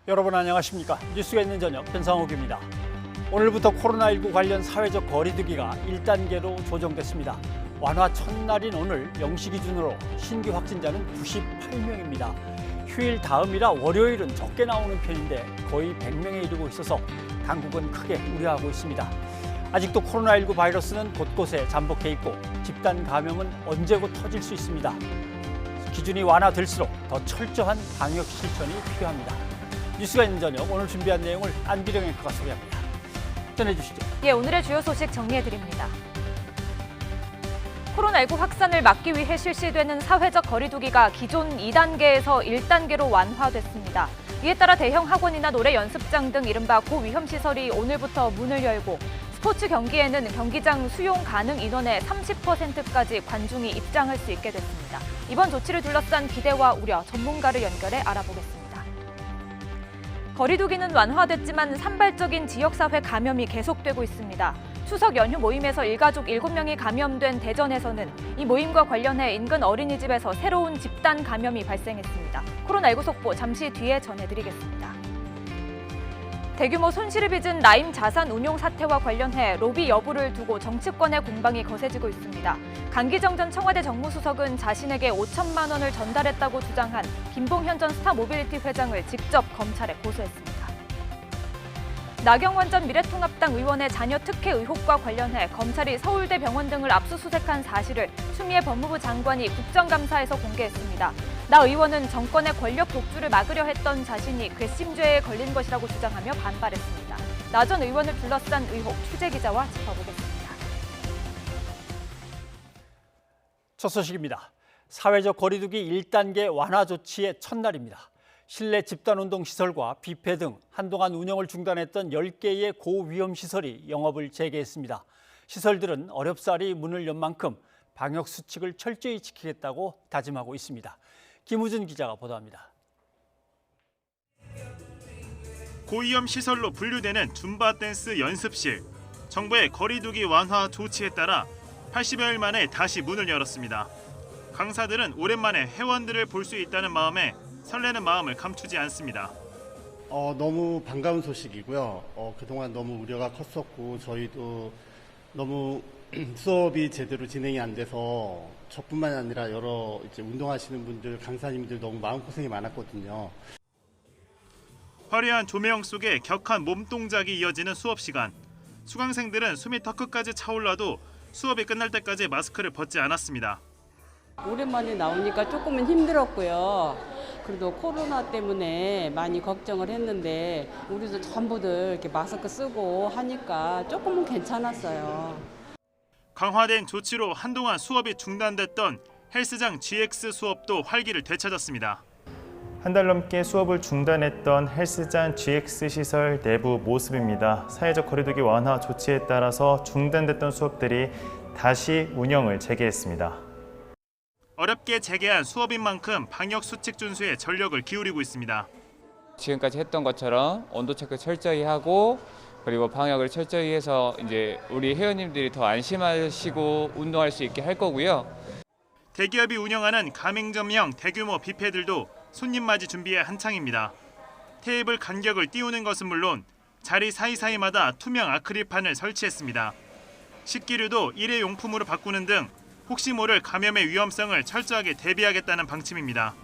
여러분 안녕하십니까? 뉴스가 있는 저녁 변상욱입니다. 오늘부터 코로나19 관련 사회적 거리두기가 1단계로 조정됐습니다. 완화 첫날인 오늘 0시 기준으로 신규 확진자는 98명입니다. 휴일 다음이라 월요일은 적게 나오는 편인데 거의 100명에 이르고 있어서 당국은 크게 우려하고 있습니다. 아직도 코로나19 바이러스는 곳곳에 잠복해 있고 집단 감염은 언제 곧 터질 수 있습니다. 기준이 완화될수록 더 철저한 방역 실천이 필요합니다. 뉴스가 있는 저녁, 오늘 준비한 내용을 안비령 앵커가 소개합니다. 전해주시죠. 오늘의 주요 소식 정리해드립니다. 코로나19 확산을 막기 위해 실시되는 사회적 거리두기가 기존 2단계에서 1단계로 완화됐습니다. 이에 따라 대형 학원이나 노래 연습장 등 이른바 고위험 시설이 오늘부터 문을 열고 스포츠 경기에는 경기장 수용 가능 인원의 30%까지 관중이 입장할 수 있게 됐습니다. 이번 조치를 둘러싼 기대와 우려, 전문가를 연결해 알아보겠습니다. 거리두기는 완화됐지만 산발적인 지역사회 감염이 계속되고 있습니다. 추석 연휴 모임에서 일가족 7명이 감염된 대전에서는 이 모임과 관련해 인근 어린이집에서 새로운 집단 감염이 발생했습니다. 코로나19 속보 잠시 뒤에 전해드리겠습니다. 대규모 손실을 빚은 라임 자산 운용 사태와 관련해 로비 여부를 두고 정치권의 공방이 거세지고 있습니다. 강기정 전 청와대 정무수석은 자신에게 5천만 원을 전달했다고 주장한 김봉현 전 스타모빌리티 회장을 직접 검찰에 고소했습니다. 나경원 전 미래통합당 의원의 자녀 특혜 의혹과 관련해 검찰이 서울대 병원 등을 압수수색한 사실을 추미애 법무부 장관이 국정감사에서 공개했습니다. 나 의원은 정권의 권력 독주를 막으려 했던 자신이 괘씸죄에 걸린 것이라고 주장하며 반발했습니다. 나 전 의원을 둘러싼 의혹 취재 기자와 짚어보겠습니다. 첫 소식입니다. 사회적 거리두기 1단계 완화 조치의 첫날입니다. 실내 집단운동시설과 뷔페 등 한동안 운영을 중단했던 10개의 고위험 시설이 영업을 재개했습니다. 시설들은 어렵사리 문을 연 만큼 방역 수칙을 철저히 지키겠다고 다짐하고 있습니다. 김우준 기자가 보도합니다. 고위험 시설로 분류되는 줌바 댄스 연습실. 정부의 거리두기 완화 조치에 따라 80여일 만에 다시 문을 열었습니다. 강사들은 오랜만에 회원들을 볼 수 있다는 마음에 설레는 마음을 감추지 않습니다. 너무 반가운 소식이고요. 그동안 너무 우려가 컸었고 저희도 너무 수업이 제대로 진행이 안 돼서 저뿐만 아니라 여러 운동하시는 분들, 강사님들 너무 마음고생이 많았거든요. 화려한 조명 속에 격한 몸동작이 이어지는 수업 시간. 수강생들은 숨이 턱끝까지 차올라도 수업이 끝날 때까지 마스크를 벗지 않았습니다. 오랜만에 나오니까 조금은 힘들었고요. 그래도 코로나 때문에 많이 걱정을 했는데 우리도 전부들 이렇게 마스크 쓰고 하니까 조금은 괜찮았어요. 강화된 조치로 한동안 수업이 중단됐던 헬스장 GX 수업도 활기를 되찾았습니다. 한 달 넘게 수업을 중단했던 헬스장 GX 시설 내부 모습입니다. 사회적 거리두기 완화 조치에 따라서 중단됐던 수업들이 다시 운영을 재개했습니다. 어렵게 재개한 수업인 만큼 방역 수칙 준수에 전력을 기울이고 있습니다. 지금까지 했던 것처럼 온도 체크 철저히 하고 그리고 방역을 철저히 해서 이제 우리 회원님들이 더 안심하시고 운동할 수 있게 할 거고요. 대기업이 운영하는 가맹점형 대규모 뷔페들도 손님 맞이 준비에 한창입니다. 테이블 간격을 띄우는 것은 물론 자리 사이사이마다 투명 아크릴판을 설치했습니다. 식기류도 일회용품으로 바꾸는 등 혹시 모를 감염의 위험성을 철저하게 대비하겠다는 방침입니다.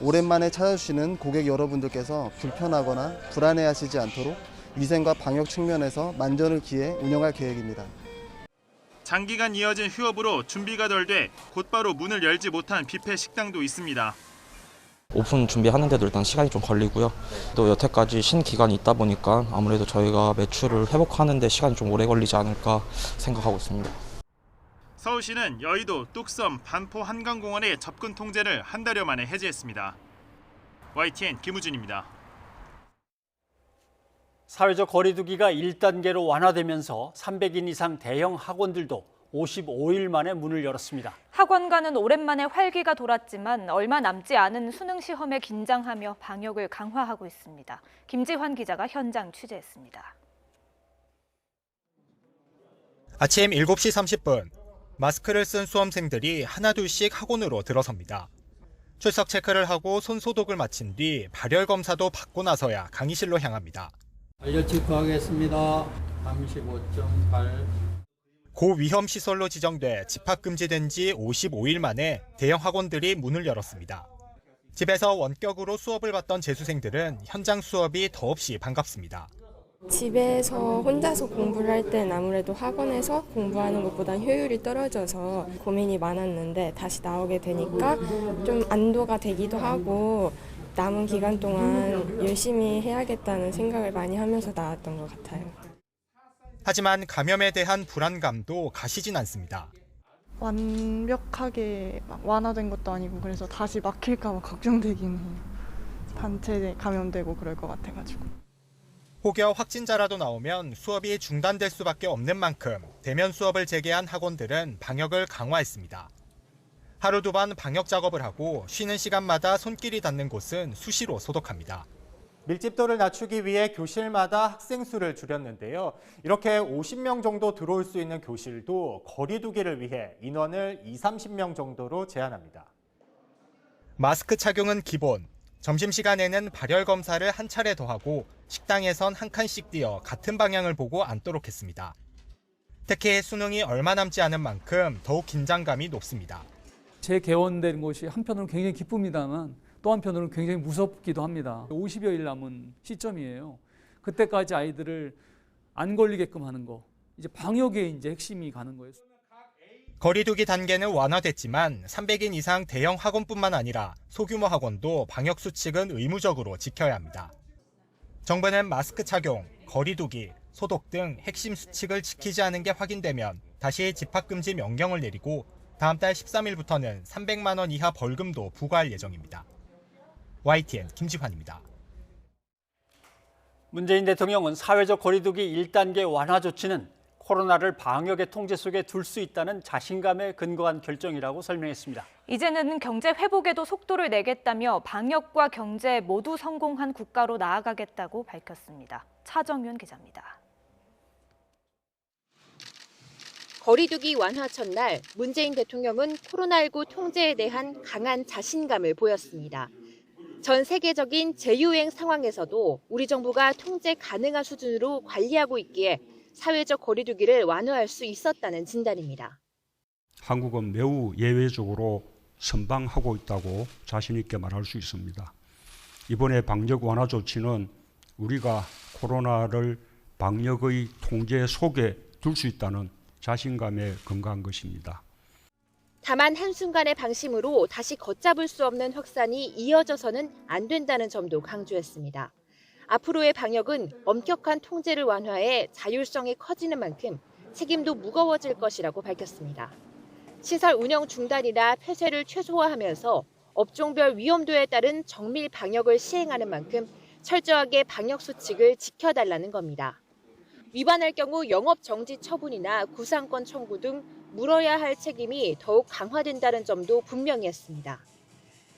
오랜만에 찾아주시는 고객 여러분들께서 불편하거나 불안해하시지 않도록 위생과 방역 측면에서 만전을 기해 운영할 계획입니다. 장기간 이어진 휴업으로 준비가 덜 돼 곧바로 문을 열지 못한 뷔페 식당도 있습니다. 오픈 준비하는데도 일단 시간이 좀 걸리고요. 또 여태까지 쉰 기간이 있다 보니까 아무래도 저희가 매출을 회복하는데 시간이 좀 오래 걸리지 않을까 생각하고 있습니다. 서울시는 여의도, 뚝섬, 반포 한강공원의 접근 통제를 한 달여 만에 해제했습니다. YTN 김우준입니다. 사회적 거리두기가 1단계로 완화되면서 300인 이상 대형 학원들도 55일 만에 문을 열었습니다. 학원가는 오랜만에 활기가 돌았지만 얼마 남지 않은 수능 시험에 긴장하며 방역을 강화하고 있습니다. 김지환 기자가 현장 취재했습니다. 아침 7시 30분. 마스크를 쓴 수험생들이 하나둘씩 학원으로 들어섭니다. 출석 체크를 하고 손 소독을 마친 뒤 발열 검사도 받고 나서야 강의실로 향합니다. 발열 체크하겠습니다. 35.8. 고위험 시설로 지정돼 집합 금지된 지 55일 만에 대형 학원들이 문을 열었습니다. 집에서 원격으로 수업을 받던 재수생들은 현장 수업이 더없이 반갑습니다. 집에서 혼자서 공부를 할 때는 아무래도 학원에서 공부하는 것보다 효율이 떨어져서 고민이 많았는데 다시 나오게 되니까 좀 안도가 되기도 하고 남은 기간 동안 열심히 해야겠다는 생각을 많이 하면서 나왔던 것 같아요. 하지만 감염에 대한 불안감도 가시진 않습니다. 완벽하게 완화된 것도 아니고 그래서 다시 막힐까 봐 걱정되긴 해요. 단체 감염되고 그럴 것 같아가지고. 혹여 확진자라도 나오면 수업이 중단될 수밖에 없는 만큼 대면 수업을 재개한 학원들은 방역을 강화했습니다. 하루 두 번 방역 작업을 하고 쉬는 시간마다 손길이 닿는 곳은 수시로 소독합니다. 밀집도를 낮추기 위해 교실마다 학생 수를 줄였는데요. 이렇게 50명 정도 들어올 수 있는 교실도 거리 두기를 위해 인원을 20-30명 정도로 제한합니다. 마스크 착용은 기본, 점심시간에는 발열 검사를 한 차례 더 하고 식당에선 한 칸씩 띄어 같은 방향을 보고 앉도록 했습니다. 특히 수능이 얼마 남지 않은 만큼 더욱 긴장감이 높습니다. 재개원된 것이 한편으로는 굉장히 기쁩니다만 또 한편으로는 굉장히 무섭기도 합니다. 50여일 남은 시점이에요. 그때까지 아이들을 안 걸리게끔 하는 거. 이제 방역에 이제 핵심이 가는 거예요. 거리두기 단계는 완화됐지만 300인 이상 대형 학원뿐만 아니라 소규모 학원도 방역 수칙은 의무적으로 지켜야 합니다. 정부는 마스크 착용, 거리두기, 소독 등 핵심 수칙을 지키지 않은 게 확인되면 다시 집합금지 명령을 내리고 다음 달 13일부터는 300만 원 이하 벌금도 부과할 예정입니다. YTN 김지환입니다. 문재인 대통령은 사회적 거리두기 1단계 완화 조치는 코로나를 방역의 통제 속에 둘 수 있다는 자신감에 근거한 결정이라고 설명했습니다. 이제는 경제 회복에도 속도를 내겠다며 방역과 경제 모두 성공한 국가로 나아가겠다고 밝혔습니다. 차정윤 기자입니다. 거리두기 완화 첫날 문재인 대통령은 코로나19 통제에 대한 강한 자신감을 보였습니다. 전 세계적인 재유행 상황에서도 우리 정부가 통제 가능한 수준으로 관리하고 있기에 사회적 거리두기를 완화할 수 있었다는 진단입니다. 한국은 매우 예외적으로 선방하고 있다고 자신 있게 말할 수 있습니다. 이번에 방역 완화 조치는 우리가 코로나를 방역의 통제 속에 둘 수 있다는 자신감에 근거한 것입니다. 다만 한순간의 방심으로 다시 걷잡을 수 없는 확산이 이어져서는 안 된다는 점도 강조했습니다. 앞으로의 방역은 엄격한 통제를 완화해 자율성이 커지는 만큼 책임도 무거워질 것이라고 밝혔습니다. 시설 운영 중단이나 폐쇄를 최소화하면서 업종별 위험도에 따른 정밀 방역을 시행하는 만큼 철저하게 방역 수칙을 지켜달라는 겁니다. 위반할 경우 영업 정지 처분이나 구상권 청구 등 물어야 할 책임이 더욱 강화된다는 점도 분명히 했습니다.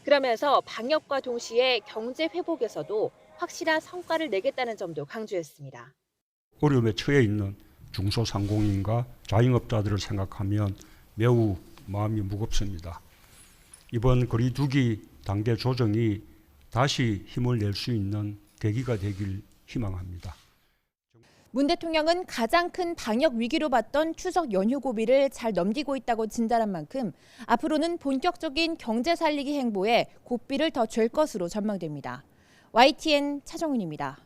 그러면서 방역과 동시에 경제 회복에서도 확실한 성과를 내겠다는 점도 강조했습니다. 어려움에 처해 있는 중소상공인과 자영업자들을 생각하면 매우 마음이 무겁습니다. 이번 거리두기 단계 조정이 다시 힘을 낼 수 있는 계기가 되길 희망합니다. 문 대통령은 가장 큰 방역 위기로 봤던 추석 연휴 고비를 잘 넘기고 있다고 진단한 만큼 앞으로는 본격적인 경제 살리기 행보에 고비를 더 잴 것으로 전망됩니다. YTN 차정은입니다.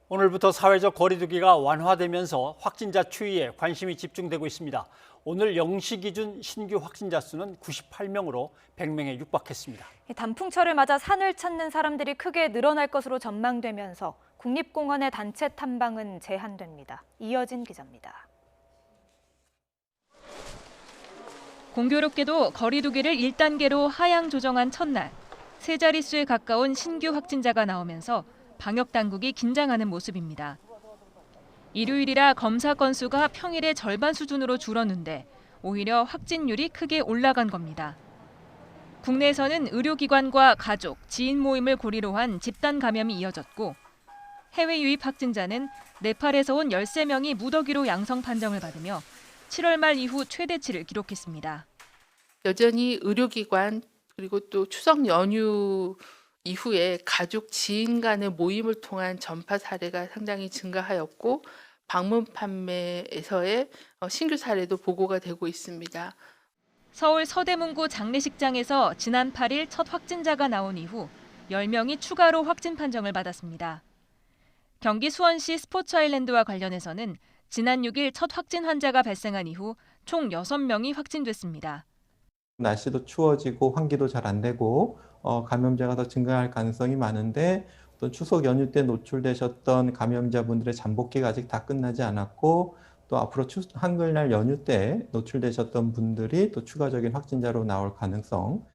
오늘부터 사회적 거리두기가 완화되면서 확진자 추이에 관심이 집중되고 있습니다. 오늘 0시 기준 신규 확진자 수는 98명으로 100명에 육박했습니다. 단풍철을 맞아 산을 찾는 사람들이 크게 늘어날 것으로 전망되면서 국립공원의 단체 탐방은 제한됩니다. 이어진 기자입니다. 공교롭게도 거리두기를 1단계로 하향 조정한 첫날, 세 자릿수에 가까운 신규 확진자가 나오면서 방역 당국이 긴장하는 모습입니다. 일요일이라 검사 건수가 평일의 절반 수준으로 줄었는데 오히려 확진율이 크게 올라간 겁니다. 국내에서는 의료기관과 가족, 지인 모임을 고리로 한 집단 감염이 이어졌고 해외 유입 확진자는 네팔에서 온 13명이 무더기로 양성 판정을 받으며 7월 말 이후 최대치를 기록했습니다. 여전히 의료기관 그리고 또 추석 연휴 이후에 가족 지인 간의 모임을 통한 전파 사례가 상당히 증가하였고 방문 판매에서의 신규 사례도 보고가 되고 있습니다. 서울 서대문구 장례식장에서 지난 8일 첫 확진자가 나온 이후 10명이 추가로 확진 판정을 받았습니다. 경기 수원시 스포츠 아일랜드와 관련해서는 지난 6일 첫 확진 환자가 발생한 이후 총 6명이 확진됐습니다. 날씨도 추워지고 환기도 잘 안 되고 감염자가 더 증가할 가능성이 많은데 또 추석 연휴 때 노출되셨던 감염자분들의 잠복기가 아직 다 끝나지 않았고 또 앞으로 한글날 연휴 때 노출되셨던 분들이 또 추가적인 확진자로 나올 가능성.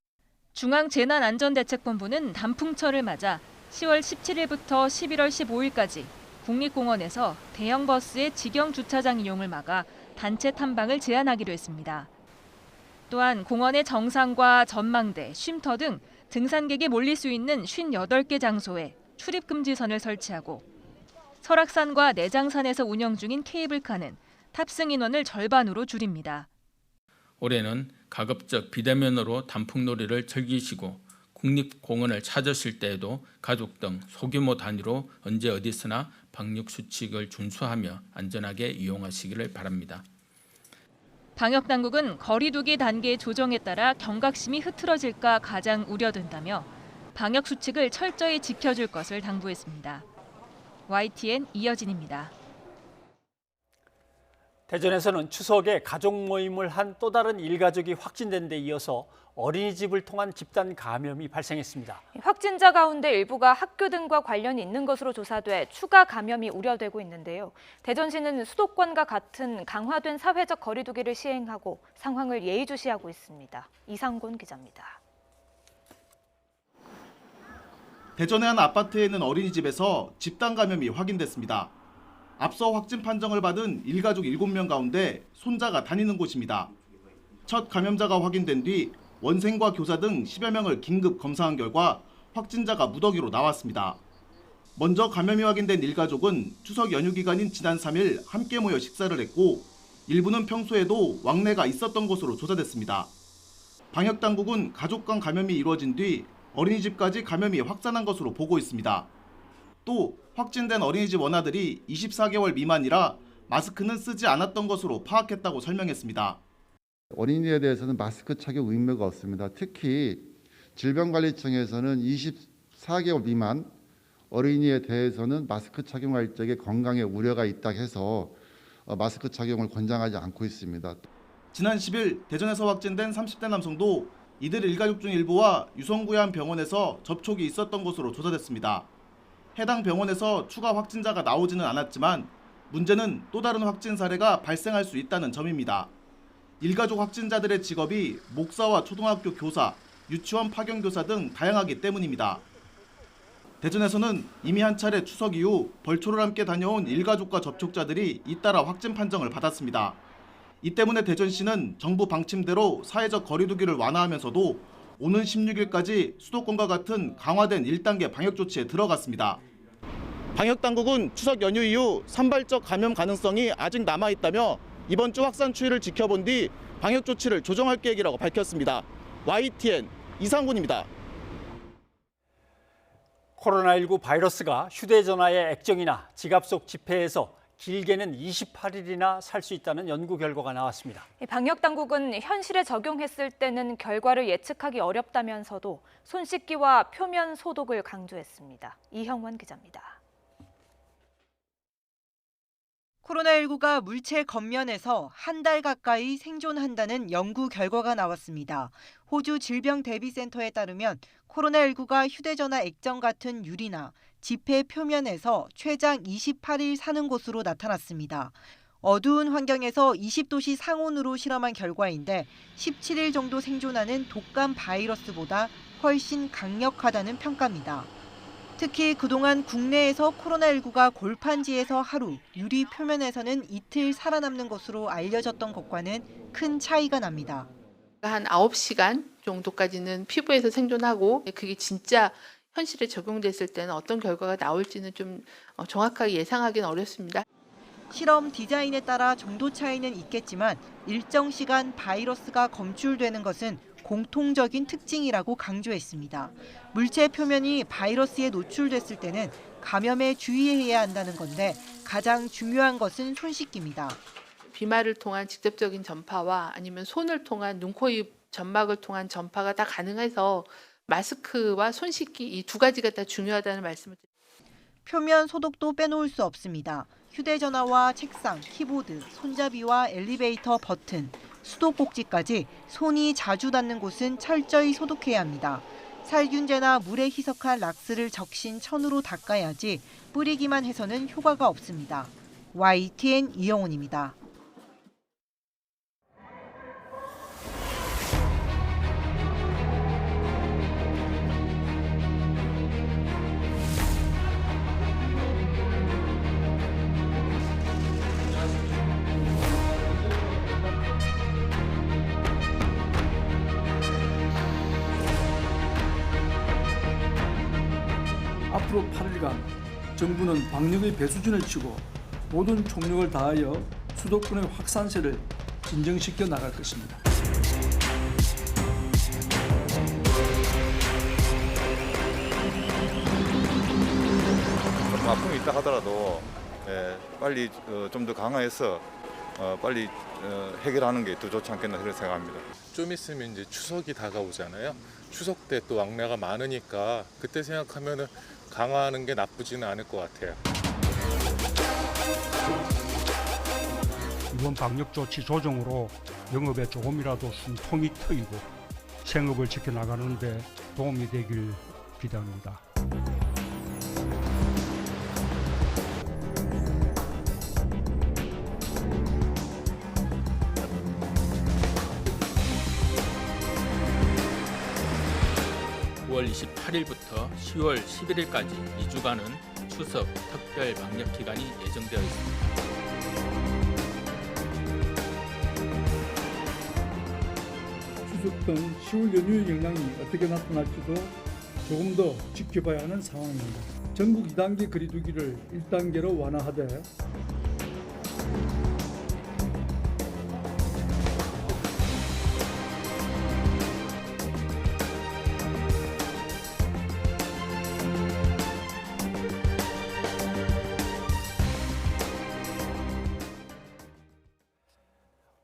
중앙재난안전대책본부는 단풍철을 맞아 10월 17일부터 11월 15일까지 국립공원에서 대형 버스의 직영 주차장 이용을 막아 단체 탐방을 제한하기로 했습니다. 또한 공원의 정상과 전망대, 쉼터 등 등산객이 몰릴 수 있는 58개 장소에 출입금지선을 설치하고 설악산과 내장산에서 운영 중인 케이블카는 탑승 인원을 절반으로 줄입니다. 올해는 가급적 비대면으로 단풍놀이를 즐기시고 국립공원을 찾으실 때에도 가족 등 소규모 단위로 언제 어디서나 방역수칙을 준수하며 안전하게 이용하시기를 바랍니다. 방역당국은 거리두기 단계 조정에 따라 경각심이 흐트러질까 가장 우려된다며 방역수칙을 철저히 지켜줄 것을 당부했습니다. YTN 이여진입니다. 대전에서는 추석에 가족 모임을 한 또 다른 일가족이 확진된 데 이어서 어린이집을 통한 집단 감염이 발생했습니다. 확진자 가운데 일부가 학교 등과 관련이 있는 것으로 조사돼 추가 감염이 우려되고 있는데요. 대전시는 수도권과 같은 강화된 사회적 거리두기를 시행하고 상황을 예의주시하고 있습니다. 이상곤 기자입니다. 대전의 한 아파트에 있는 어린이집에서 집단 감염이 확인됐습니다. 앞서 확진 판정을 받은 일가족 7명 가운데 손자가 다니는 곳입니다. 첫 감염자가 확인된 뒤 원생과 교사 등 10여 명을 긴급 검사한 결과 확진자가 무더기로 나왔습니다. 먼저 감염이 확인된 일가족은 추석 연휴 기간인 지난 3일 함께 모여 식사를 했고 일부는 평소에도 왕래가 있었던 것으로 조사됐습니다. 방역당국은 가족 간 감염이 이루어진 뒤 어린이집까지 감염이 확산한 것으로 보고 있습니다. 또 확진된 어린이집 원아들이 24개월 미만이라 마스크는 쓰지 않았던 것으로 파악했다고 설명했습니다. 어린이에 대해서는 마스크 착용 의무가 없습니다. 특히 질병관리청에서는 24개월 미만 어린이에 대해서는 마스크 착용할 적에 건강에 우려가 있다 해서 마스크 착용을 권장하지 않고 있습니다. 지난 10일 대전에서 확진된 30대 남성도 이들 일가족 중 일부와 유성구의 한 병원에서 접촉이 있었던 것으로 조사됐습니다. 해당 병원에서 추가 확진자가 나오지는 않았지만 문제는 또 다른 확진 사례가 발생할 수 있다는 점입니다. 일가족 확진자들의 직업이 목사와 초등학교 교사, 유치원 파견교사 등 다양하기 때문입니다. 대전에서는 이미 한 차례 추석 이후 벌초를 함께 다녀온 일가족과 접촉자들이 잇따라 확진 판정을 받았습니다. 이 때문에 대전시는 정부 방침대로 사회적 거리두기를 완화하면서도 오는 16일까지 수도권과 같은 강화된 1단계 방역 조치에 들어갔습니다. 방역당국은 추석 연휴 이후 산발적 감염 가능성이 아직 남아있다며 이번 주 확산 추이를 지켜본 뒤 방역 조치를 조정할 계획이라고 밝혔습니다. YTN 이상곤입니다. 코로나19 바이러스가 휴대전화의 액정이나 지갑 속 지폐에서 길게는 28일이나 살 수 있다는 연구 결과가 나왔습니다. 방역당국은 현실에 적용했을 때는 결과를 예측하기 어렵다면서도 손 씻기와 표면 소독을 강조했습니다. 이형원 기자입니다. 코로나19가 물체 겉면에서 한 달 가까이 생존한다는 연구 결과가 나왔습니다. 호주 질병대비센터에 따르면 코로나19가 휴대전화 액정 같은 유리나 지폐 표면에서 최장 28일 사는 것으로 나타났습니다. 어두운 환경에서 20도씨 상온으로 실험한 결과인데 17일 정도 생존하는 독감 바이러스보다 훨씬 강력하다는 평가입니다. 특히 그동안 국내에서 코로나19가 골판지에서 하루, 유리 표면에서는 이틀 살아남는 것으로 알려졌던 것과는 큰 차이가 납니다. 한 9시간 정도까지는 피부에서 생존하고 그게 진짜 현실에 적용됐을 때는 어떤 결과가 나올지는 좀 정확하게 예상하기는 어렵습니다. 실험 디자인에 따라 정도 차이는 있겠지만 일정 시간 바이러스가 검출되는 것은 공통적인 특징이라고 강조했습니다. 물체 표면이 바이러스에 노출됐을 때는 감염에 주의해야 한다는 건데 가장 중요한 것은 손 씻기입니다. 비말을 통한 직접적인 전파와 아니면 손을 통한 눈, 코, 입 점막을 통한 전파가 다 가능해서 마스크와 손 씻기 이 두 가지가 다 중요하다는 말씀을 드립니다. 표면 소독도 빼놓을 수 없습니다. 휴대전화와 책상, 키보드, 손잡이와 엘리베이터 버튼, 수도꼭지까지 손이 자주 닿는 곳은 철저히 소독해야 합니다. 살균제나 물에 희석한 락스를 적신 천으로 닦아야지 뿌리기만 해서는 효과가 없습니다. YTN 이영훈입니다. 앞으로 8일간 정부는 방역의 배수진을 치고 모든 총력을 다하여 수도권의 확산세를 진정시켜 나갈 것입니다. 조금 아픔이 있다 하더라도 빨리 좀 더 강화해서 빨리 해결하는 게 더 좋지 않겠나 그렇게 생각합니다. 좀 있으면 이제 추석이 다가오잖아요. 추석 때 또 왕래가 많으니까 그때 생각하면은 강화하는 게 나쁘지는 않을 것 같아요. 이번 방역 조치 조정으로 영업에 조금이라도 숨통이 트이고 생업을 지켜나가는 데 도움이 되길 기대합니다. (9월 28일부터 10월 11일까지) 2주간은 추석 특별 방역 기간이 예정되어 있습니다. 추석 등 10월 연휴의 영향이 어떻게 나타날지도 조금 더 지켜봐야 하는 상황입니다. 전국 2단계 거리두기를 1단계로 완화하되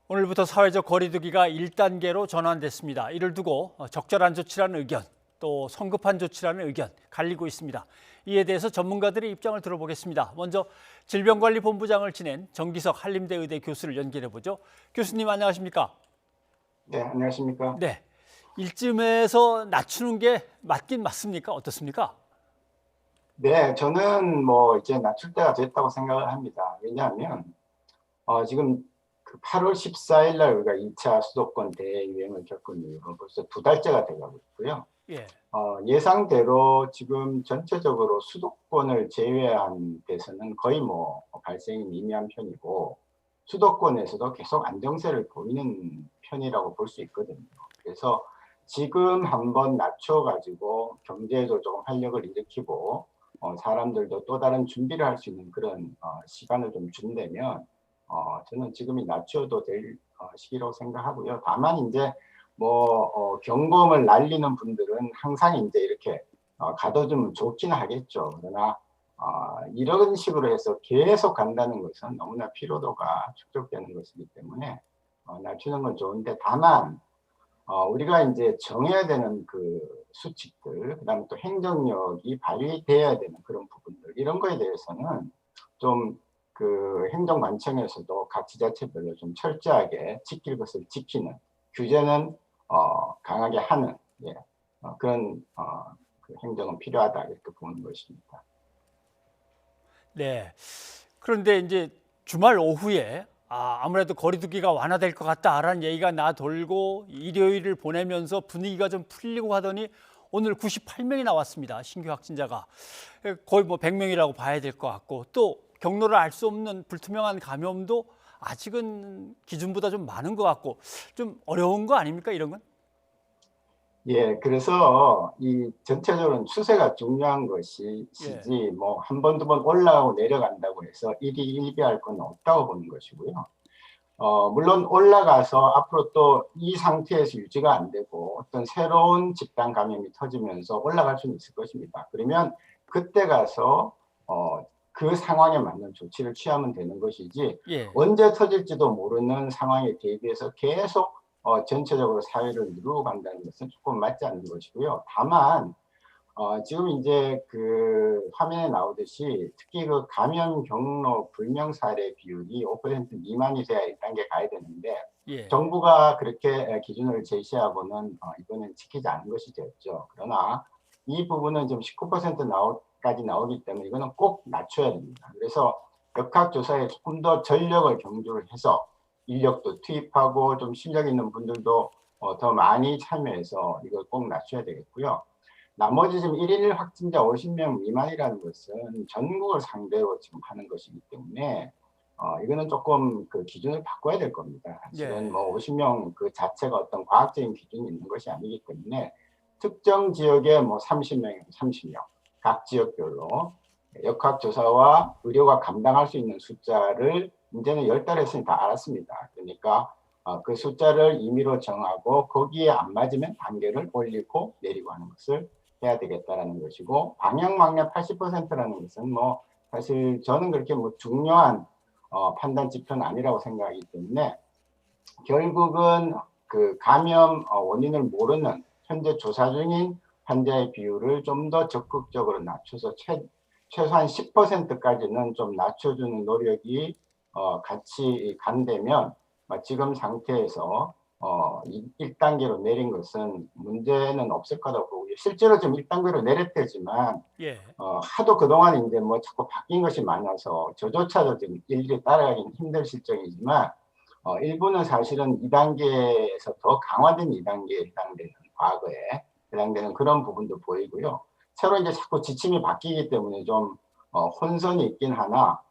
오늘부터 사회적 거리두기가 1단계로 전환됐습니다. 이를 두고 적절한 조치라는 의견, 또 성급한 조치라는 의견 갈리고 있습니다. 이에 대해서 전문가들의 입장을 들어보겠습니다. 먼저 질병관리본부장을 지낸 정기석 한림대 의대 교수를 연결해보죠. 교수님 안녕하십니까? 네, 안녕하십니까? 네, 이쯤에서 낮추는 게 맞긴 맞습니까? 어떻습니까? 네, 저는 이제 낮출 때가 됐다고 생각을 합니다. 왜냐하면 지금 8월 14일 날 우리가 2차 수도권 대유행을 겪은 이후로 벌써 2달째가 돼가고 있고요. 예. 예상대로 지금 전체적으로 수도권을 제외한 데서는 거의 발생이 미미한 편이고 수도권에서도 계속 안정세를 보이는 편이라고 볼 수 있거든요. 그래서 지금 한번 낮춰가지고 경제에도 조금 활력을 일으키고 사람들도 또 다른 준비를 할 수 있는 그런 시간을 좀 준다면 저는 지금이 낮춰도 될 시기라고 생각하고요. 다만 이제 경범을 날리는 분들은 항상 이제 이렇게 가둬주면 좋기는 하겠죠. 그러나 이런 식으로 해서 계속 간다는 것은 너무나 피로도가 축적되는 것이기 때문에 낮추는 건 좋은데 다만 우리가 이제 정해야 되는 그 수칙들, 그다음에 또 행정력이 발휘돼야 되는 그런 부분들 이런 거에 대해서는 좀 그 행정관청에서도 각 지자체별로 좀 철저하게 지킬 것을 지키는 규제는 강하게 하는 그런 그 행정은 필요하다 이렇게 보는 것입니다. 네. 그런데 이제 주말 오후에 아무래도 거리두기가 완화될 것 같다라는 얘기가 나돌고 일요일을 보내면서 분위기가 좀 풀리고 하더니 오늘 98명이 나왔습니다. 신규 확진자가 거의 100명이라고 봐야 될 것 같고 또 경로를 알 수 없는 불투명한 감염도 아직은 기준보다 좀 많은 것 같고 좀 어려운 거 아닙니까 이런 건? 예, 그래서 이 전체적으로는 추세가 중요한 것이지 뭐 한 번, 두 번 올라가고 내려간다고 해서 일희일비할 건 없다고 보는 것이고요. 물론 올라가서 앞으로 또 이 상태에서 유지가 안 되고 어떤 새로운 집단 감염이 터지면서 올라갈 수는 있을 것입니다. 그러면 그때 가서 그 상황에 맞는 조치를 취하면 되는 것이지 언제 터질지도 모르는 상황에 대비해서 계속 전체적으로 사회를 누르고 간다는 것은 조금 맞지 않는 것이고요. 다만 지금 이제 그 화면에 나오듯이 특히 그 감염 경로 불명 사례 비율이 5% 미만이 돼야 1단계 가야 되는데 정부가 그렇게 기준을 제시하고는 이거는 지키지 않은 것이 되었죠. 그러나 이 부분은 지금 19%까지 나오기 때문에 이거는 꼭 낮춰야 됩니다. 그래서 역학조사에 조금 더 전력을 경주를 해서 인력도 투입하고 좀 실력 있는 분들도 더 많이 참여해서 이걸 꼭 낮춰야 되겠고요. 나머지 지금 1일 확진자 50명 미만이라는 것은 전국을 상대로 지금 하는 것이기 때문에 이거는 조금 그 기준을 바꿔야 될 겁니다. 사실은 뭐 50명 그 자체가 어떤 과학적인 기준이 있는 것이 아니기 때문에 특정 지역에 뭐 30명에서 30명 각 지역별로 역학조사와 의료가 감당할 수 있는 숫자를 이제는 10달 했으니 다 알았습니다. 그러니까 그 숫자를 임의로 정하고 거기에 안 맞으면 단계를 올리고 내리고 하는 것을 해야 되겠다라는 것이고 방역 막량 80%라는 것은 뭐 사실 저는 그렇게 뭐 중요한 판단 지표는 아니라고 생각하기 때문에 결국은 그 감염 원인을 모르는 현재 조사 중인 환자의 비율을 좀 더 적극적으로 낮춰서 최소한 10%까지는 좀 낮춰주는 노력이 같이 간다면 지금 상태에서 1단계로 내린 것은 문제는 없을 거라고 보고요. 실제로 지금 1단계로 내렸대지만 하도 그동안 이제 뭐 자꾸 바뀐 것이 많아서 저조차도 지금 일일이 따라가기는 힘들 실정이지만 일부는 사실은 2단계에서 더 강화된 2단계에 해당되는 과거에 해당되는 그런 부분도 보이고요. 새로 이제 자꾸 지침이 바뀌기 때문에 좀 혼선이 있긴 하나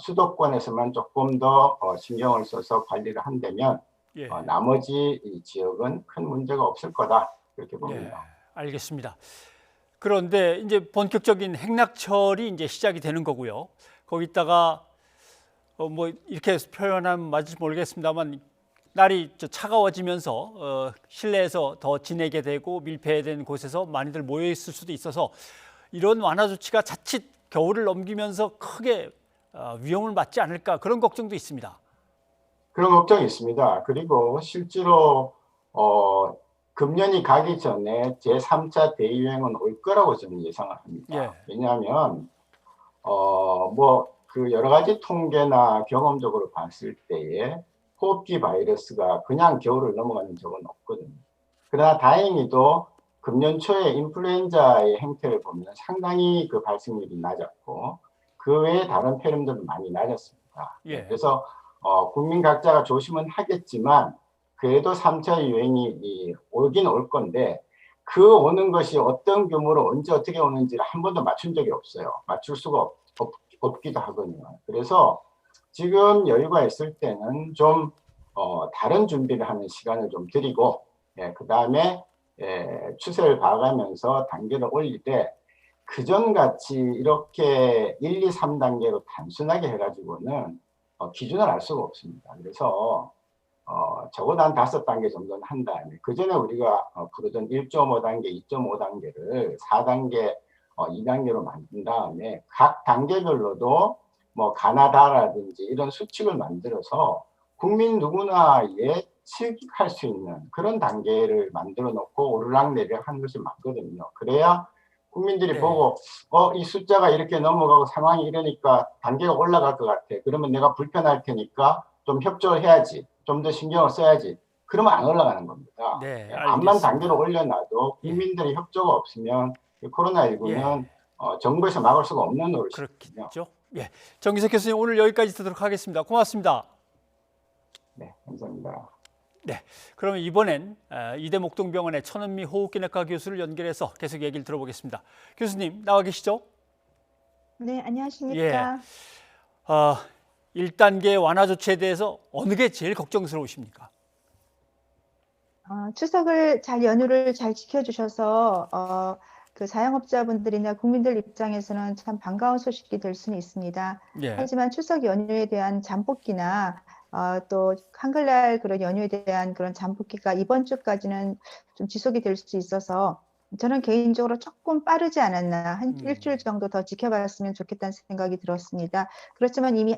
수도권에서만 조금 더 신경을 써서 관리를 한다면 나머지 이 지역은 큰 문제가 없을 거다 그렇게 봅니다. 알겠습니다. 그런데 이제 본격적인 행락철이 이제 시작이 되는 거고요. 거기다가 뭐 이렇게 표현하면 맞을지 모르겠습니다만 날이 차가워지면서 실내에서 더 지내게 되고 밀폐된 곳에서 많이들 모여 있을 수도 있어서 이런 완화 조치가 자칫 겨울을 넘기면서 크게 위험을 맞지 않을까 그런 걱정도 있습니다. 그런 걱정이 있습니다. 그리고 실제로 금년이 가기 전에 제3차 대유행은 올 거라고 저는 예상을 합니다. 왜냐하면 뭐 그 여러 가지 통계나 경험적으로 봤을 때에 호흡기 바이러스가 그냥 겨울을 넘어가는 적은 없거든요. 그러나 다행히도 금년 초에 인플루엔자의 행태를 보면 상당히 그 발생률이 낮았고 그 외에 다른 폐렴들은 많이 낮았습니다. 그래서 국민 각자가 조심은 하겠지만 그래도 3차 유행이 오긴 올 건데 그 오는 것이 어떤 규모로 언제 어떻게 오는지를 한 번도 맞춘 적이 없어요. 맞출 수가 없기도 하거든요. 그래서 지금 여유가 있을 때는 좀 다른 준비를 하는 시간을 좀 드리고 그 다음에 추세를 봐가면서 단계를 올릴 때 그전같이 이렇게 1, 2, 3단계로 단순하게 해가지고는 기준을 알 수가 없습니다. 그래서 적어도 한 5단계 정도는 한 다음에 그전에 우리가 부르던 1.5단계, 2.5단계를 4단계, 2단계로 만든 다음에 각 단계별로도 뭐 가나다라든지 이런 수칙을 만들어서 국민 누구나 예측할 수 있는 그런 단계를 만들어 놓고 오르락내리락 하는 것이 맞거든요. 그래야 국민들이 보고 이 숫자가 이렇게 넘어가고 상황이 이러니까 단계가 올라갈 것 같아. 그러면 내가 불편할 테니까 좀 협조를 해야지. 좀 더 신경을 써야지. 그러면 안 올라가는 겁니다. 암만 단계로 올려놔도 국민들의 협조가 없으면 코로나19는 정부에서 막을 수가 없는 노릇이거든요. 정기석 교수님 오늘 여기까지 듣도록 하겠습니다. 고맙습니다. 네, 감사합니다. 네, 그러면 이번엔 이대 목동병원의 천은미 호흡기내과 교수를 연결해서 계속 얘기를 들어보겠습니다. 교수님 나와 계시죠? 네, 안녕하십니까? 1단계 완화 조치에 대해서 어느 게 제일 걱정스러우십니까? 추석을 연휴를 잘 지켜주셔서 그 자영업자분들이나 국민들 입장에서는 참 반가운 소식이 될 수는 있습니다. 예. 하지만 추석 연휴에 대한 잠복기나 또 한글날 그런 연휴에 대한 그런 잠복기가 이번 주까지는 좀 지속이 될 수 있어서 저는 개인적으로 조금 빠르지 않았나, 한 일주일 정도 더 지켜봤으면 좋겠다는 생각이 들었습니다. 그렇지만 이미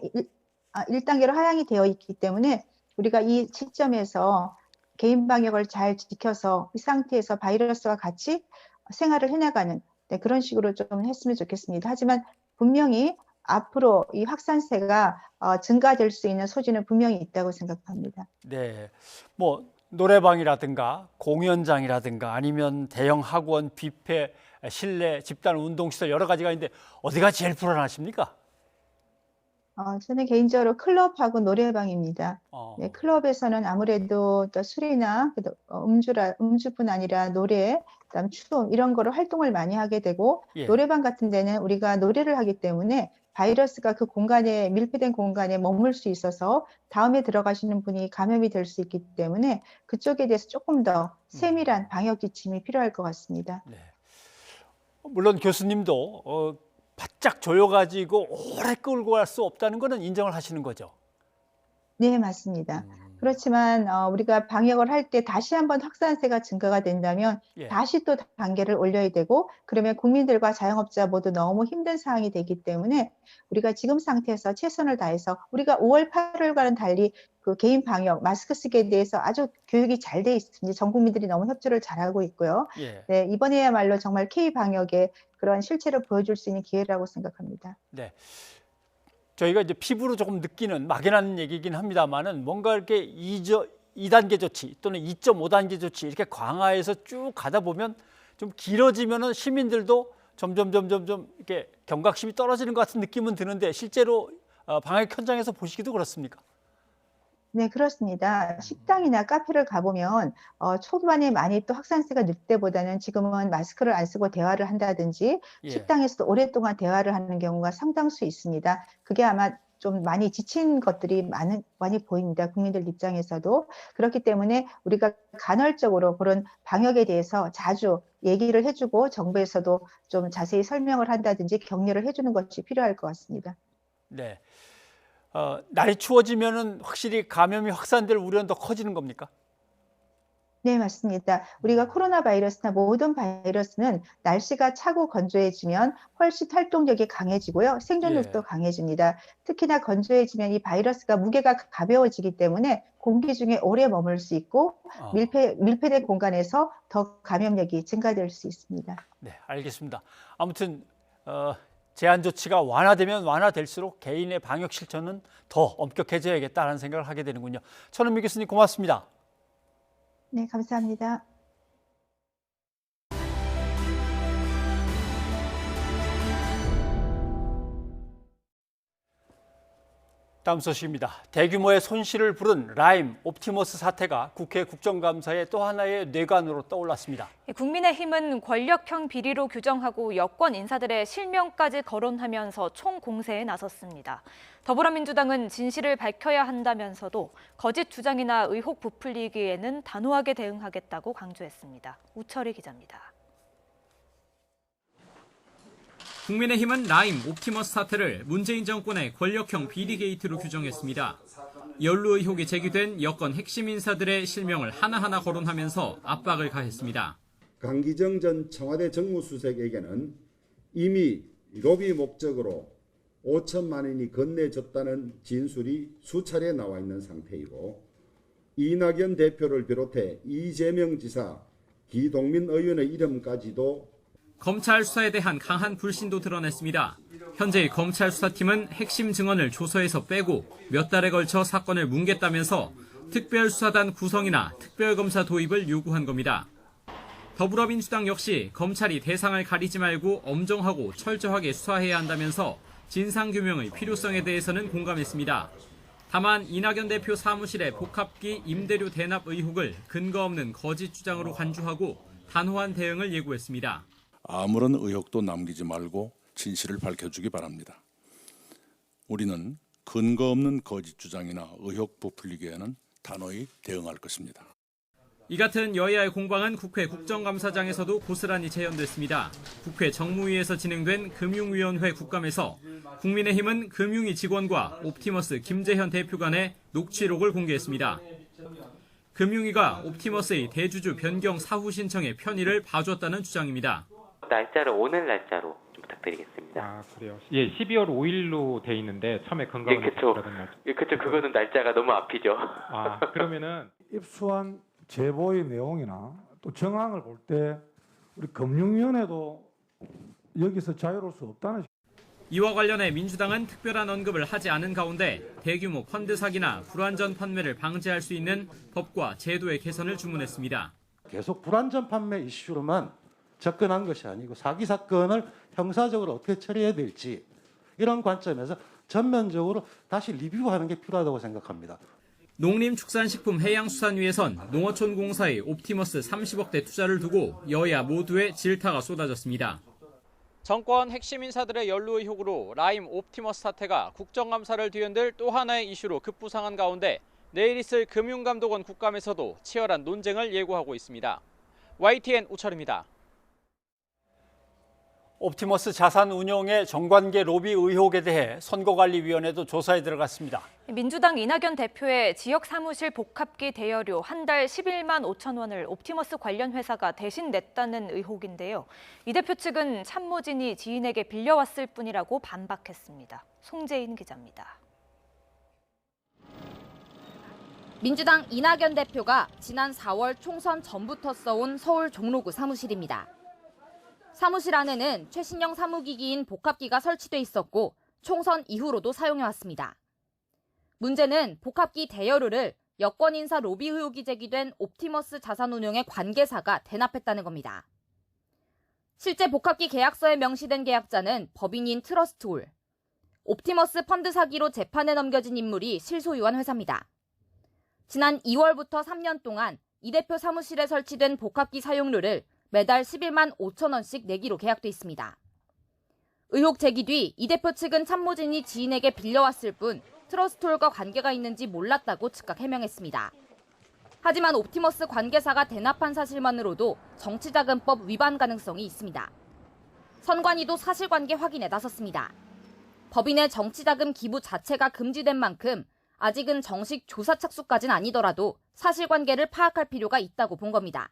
1단계로 하향이 되어 있기 때문에 우리가 이 시점에서 개인 방역을 잘 지켜서 이 상태에서 바이러스와 같이 생활을 해나가는 그런 식으로 좀 했으면 좋겠습니다. 하지만 분명히 앞으로 이 확산세가 증가될 수 있는 소지는 분명히 있다고 생각합니다. 네, 뭐 노래방이라든가 공연장이라든가 아니면 대형 학원, 뷔페, 실내 집단 운동시설 여러 가지가 있는데 어디가 제일 불안하십니까? 저는 개인적으로 클럽하고 노래방입니다. 네, 클럽에서는 아무래도 또 술이나 음주뿐 아니라 노래, 그다음 춤 이런 거로 활동을 많이 하게 되고 예. 노래방 같은 데는 우리가 노래를 하기 때문에 바이러스가 그 공간에 밀폐된 공간에 머물 수 있어서 다음에 들어가시는 분이 감염이 될 수 있기 때문에 그쪽에 대해서 조금 더 세밀한 방역 지침이 필요할 것 같습니다. 네. 물론 교수님도 바짝 조여가지고 오래 끌고 갈 수 없다는 거는 인정을 하시는 거죠? 네, 맞습니다. 그렇지만 우리가 방역을 할 때 다시 한번 확산세가 증가가 된다면 예. 다시 또 단계를 올려야 되고 그러면 국민들과 자영업자 모두 너무 힘든 상황이 되기 때문에 우리가 지금 상태에서 최선을 다해서 우리가 5월, 8월과는 달리 그 개인 방역, 마스크 쓰기에 대해서 아주 교육이 잘 돼 있습니다. 전 국민들이 너무 협조를 잘하고 있고요. 예. 네, 이번에야말로 정말 K-방역의 그런 실체를 보여줄 수 있는 기회라고 생각합니다. 네. 저희가 이제 피부로 조금 느끼는 막연한 얘기긴 합니다만은 뭔가 이렇게 2단계 조치 또는 2.5단계 조치 이렇게 강화해서 쭉 가다 보면 좀 길어지면은 시민들도 점점 이렇게 경각심이 떨어지는 것 같은 느낌은 드는데 실제로 방역 현장에서 보시기도 그렇습니까? 네, 그렇습니다. 식당이나 카페를 가보면 초반에 많이 또 확산세가 늘 때보다는 지금은 마스크를 안 쓰고 대화를 한다든지 예. 식당에서도 오랫동안 대화를 하는 경우가 상당수 있습니다. 그게 아마 좀 많이 지친 것들이 많이 보입니다. 국민들 입장에서도. 그렇기 때문에 우리가 간헐적으로 그런 방역에 대해서 자주 얘기를 해주고 정부에서도 좀 자세히 설명을 한다든지 격려를 해주는 것이 필요할 것 같습니다. 네. 날이 추워지면은 확실히 감염이 확산될 우려는 더 커지는 겁니까? 네, 맞습니다. 우리가 코로나 바이러스나 모든 바이러스는 날씨가 차고 건조해지면 훨씬 활동력이 강해지고요. 생존력도 강해집니다. 특히나 건조해지면 이 바이러스가 무게가 가벼워지기 때문에 공기 중에 오래 머물 수 있고 밀폐된 공간에서 더 감염력이 증가될 수 있습니다. 네, 알겠습니다. 아무튼 제한 조치가 완화되면 완화될수록 개인의 방역 실천은 더 엄격해져야겠다는 생각을 하게 되는군요. 천은미 교수님 고맙습니다. 네, 감사합니다. 다음 소식입니다. 대규모의 손실을 부른 라임 옵티머스 사태가 국회 국정감사의 또 하나의 뇌관으로 떠올랐습니다. 국민의힘은 권력형 비리로 규정하고 여권 인사들의 실명까지 거론하면서 총공세에 나섰습니다. 더불어민주당은 진실을 밝혀야 한다면서도 거짓 주장이나 의혹 부풀리기에는 단호하게 대응하겠다고 강조했습니다. 우철희 기자입니다. 국민의힘은 라임 옵티머스 사태를 문재인 정권의 권력형 비리 게이트로 규정했습니다. 연루 의혹이 제기된 여권 핵심 인사들의 실명을 하나하나 거론하면서 압박을 가했습니다. 강기정 전 청와대 정무수석에게는 이미 로비 목적으로 5천만 원이 건네졌다는 진술이 수차례 나와 있는 상태이고 이낙연 대표를 비롯해 이재명 지사, 기동민 의원의 이름까지도 검찰 수사에 대한 강한 불신도 드러냈습니다. 현재 검찰 수사팀은 핵심 증언을 조서에서 빼고 몇 달에 걸쳐 사건을 뭉갰다면서 특별수사단 구성이나 특별검사 도입을 요구한 겁니다. 더불어민주당 역시 검찰이 대상을 가리지 말고 엄정하고 철저하게 수사해야 한다면서 진상규명의 필요성에 대해서는 공감했습니다. 다만 이낙연 대표 사무실의 복합기 임대료 대납 의혹을 근거 없는 거짓 주장으로 간주하고 단호한 대응을 예고했습니다. 아무런 의혹도 남기지 말고 진실을 밝혀주기 바랍니다. 우리는 근거 없는 거짓 주장이나 의혹 부풀리기에는 단호히 대응할 것입니다. 이 같은 여야의 공방은 국회 국정감사장에서도 고스란히 재현됐습니다. 국회 정무위에서 진행된 금융위원회 국감에서 국민의힘은 금융위 직원과 옵티머스 김재현 대표 간의 녹취록을 공개했습니다. 금융위가 옵티머스의 대주주 변경 사후 신청의 편의를 봐줬다는 주장입니다. 날짜를 오늘 날짜로 좀 부탁드리겠습니다. 아, 그래요? 예, 12월 5일로 돼 있는데 처음에 건강을 그렇죠. 그렇죠. 그거는 날짜가 너무 앞이죠. 아, 그러면은 입수한 제보의 내용이나 또 정황을 볼 때 우리 금융위원회도 여기서 자유로울 수 없다는. 이와 관련해 민주당은 특별한 언급을 하지 않은 가운데 대규모 펀드 사기나 불완전 판매를 방지할 수 있는 법과 제도의 개선을 주문했습니다. 계속 불완전 판매 이슈로만 접근한 것이 아니고 사기 사건을 형사적으로 어떻게 처리해야 될지 이런 관점에서 전면적으로 다시 리뷰하는 게 필요하다고 생각합니다. 농림축산식품해양수산위에선 농어촌공사의 옵티머스 30억대 투자를 두고 여야 모두의 질타가 쏟아졌습니다. 정권 핵심 인사들의 연루 의혹으로 라임 옵티머스 사태가 국정감사를 뒤흔들 또 하나의 이슈로 급부상한 가운데 내일 있을 금융감독원 국감에서도 치열한 논쟁을 예고하고 있습니다. YTN 우철입니다. 옵티머스 자산 운용의 정관계 로비 의혹에 대해 선거관리위원회도 조사에 들어갔습니다. 민주당 이낙연 대표의 지역 사무실 복합기 대여료 한 달 11만 5천 원을 옵티머스 관련 회사가 대신 냈다는 의혹인데요. 이 대표 측은 참모진이 지인에게 빌려왔을 뿐이라고 반박했습니다. 송재인 기자입니다. 민주당 이낙연 대표가 지난 4월 총선 전부터 써온 서울 종로구 사무실입니다. 사무실 안에는 최신형 사무기기인 복합기가 설치돼 있었고 총선 이후로도 사용해왔습니다. 문제는 복합기 대여료를 여권 인사 로비 의혹이 제기된 옵티머스 자산운용의 관계사가 대납했다는 겁니다. 실제 복합기 계약서에 명시된 계약자는 법인인 트러스트홀. 옵티머스 펀드 사기로 재판에 넘겨진 인물이 실소유한 회사입니다. 지난 2월부터 3년 동안 이 대표 사무실에 설치된 복합기 사용료를 매달 11만 5천 원씩 내기로 계약돼 있습니다. 의혹 제기 뒤 이 대표 측은 참모진이 지인에게 빌려왔을 뿐 트러스트홀과 관계가 있는지 몰랐다고 즉각 해명했습니다. 하지만 옵티머스 관계사가 대납한 사실만으로도 정치자금법 위반 가능성이 있습니다. 선관위도 사실관계 확인에 나섰습니다. 법인의 정치자금 기부 자체가 금지된 만큼 아직은 정식 조사 착수까지는 아니더라도 사실관계를 파악할 필요가 있다고 본 겁니다.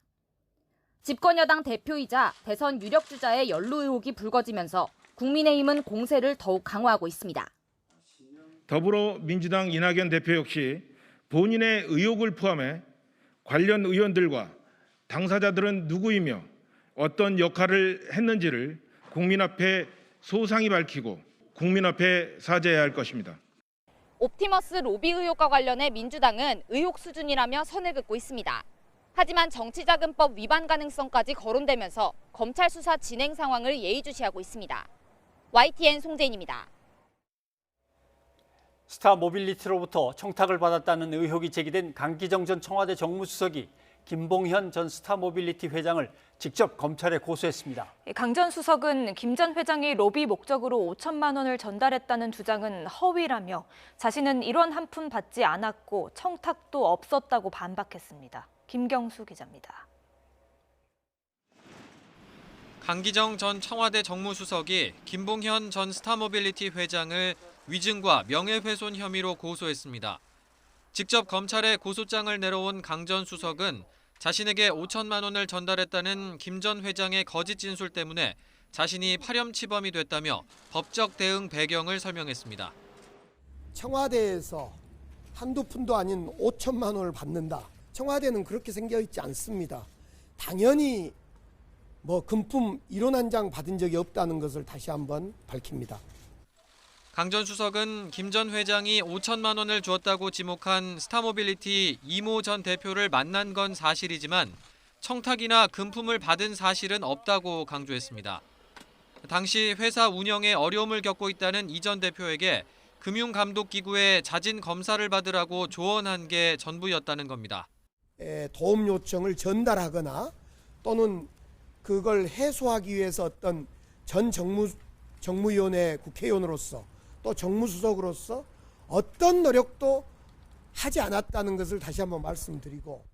집권여당 대표이자 대선 유력주자의 연루 의혹이 불거지면서 국민의힘은 공세를 더욱 강화하고 있습니다. 더불어민주당 이낙연 대표 역시 본인의 의혹을 포함해 관련 의원들과 당사자들은 누구이며 어떤 역할을 했는지를 국민 앞에 소상히 밝히고 국민 앞에 사죄해야 할 것입니다. 옵티머스 로비 의혹과 관련해 민주당은 의혹 수준이라며 선을 긋고 있습니다. 하지만 정치자금법 위반 가능성까지 거론되면서 검찰 수사 진행 상황을 예의주시하고 있습니다. YTN 송재인입니다. 스타모빌리티로부터 청탁을 받았다는 의혹이 제기된 강기정 전 청와대 정무수석이 김봉현 전 스타모빌리티 회장을 직접 검찰에 고소했습니다. 강 전 수석은 김 전 회장이 로비 목적으로 5천만 원을 전달했다는 주장은 허위라며 자신은 이런 한 푼 받지 않았고 청탁도 없었다고 반박했습니다. 김경수 기자입니다. 강기정 전 청와대 정무수석이 김봉현 전 스타모빌리티 회장을 위증과 명예훼손 혐의로 고소했습니다. 직접 검찰에 고소장을 내려온 강 전 수석은 자신에게 5천만 원을 전달했다는 김 전 회장의 거짓 진술 때문에 자신이 파렴치범이 됐다며 법적 대응 배경을 설명했습니다. 청와대에서 한두 푼도 아닌 5천만 원을 받는다. 청와대는 그렇게 생겨 있지 않습니다. 당연히 금품 1원 한 장 받은 적이 없다는 것을 다시 한번 밝힙니다. 강 전 수석은 김 전 회장이 5천만 원을 주었다고 지목한 스타모빌리티 이모 전 대표를 만난 건 사실이지만 청탁이나 금품을 받은 사실은 없다고 강조했습니다. 당시 회사 운영에 어려움을 겪고 있다는 이 전 대표에게 금융감독기구에 자진 검사를 받으라고 조언한 게 전부였다는 겁니다. 도움 요청을 전달하거나 또는 그걸 해소하기 위해서 어떤 전 정무위원회 국회의원으로서 또 정무수석으로서 어떤 노력도 하지 않았다는 것을 다시 한번 말씀드리고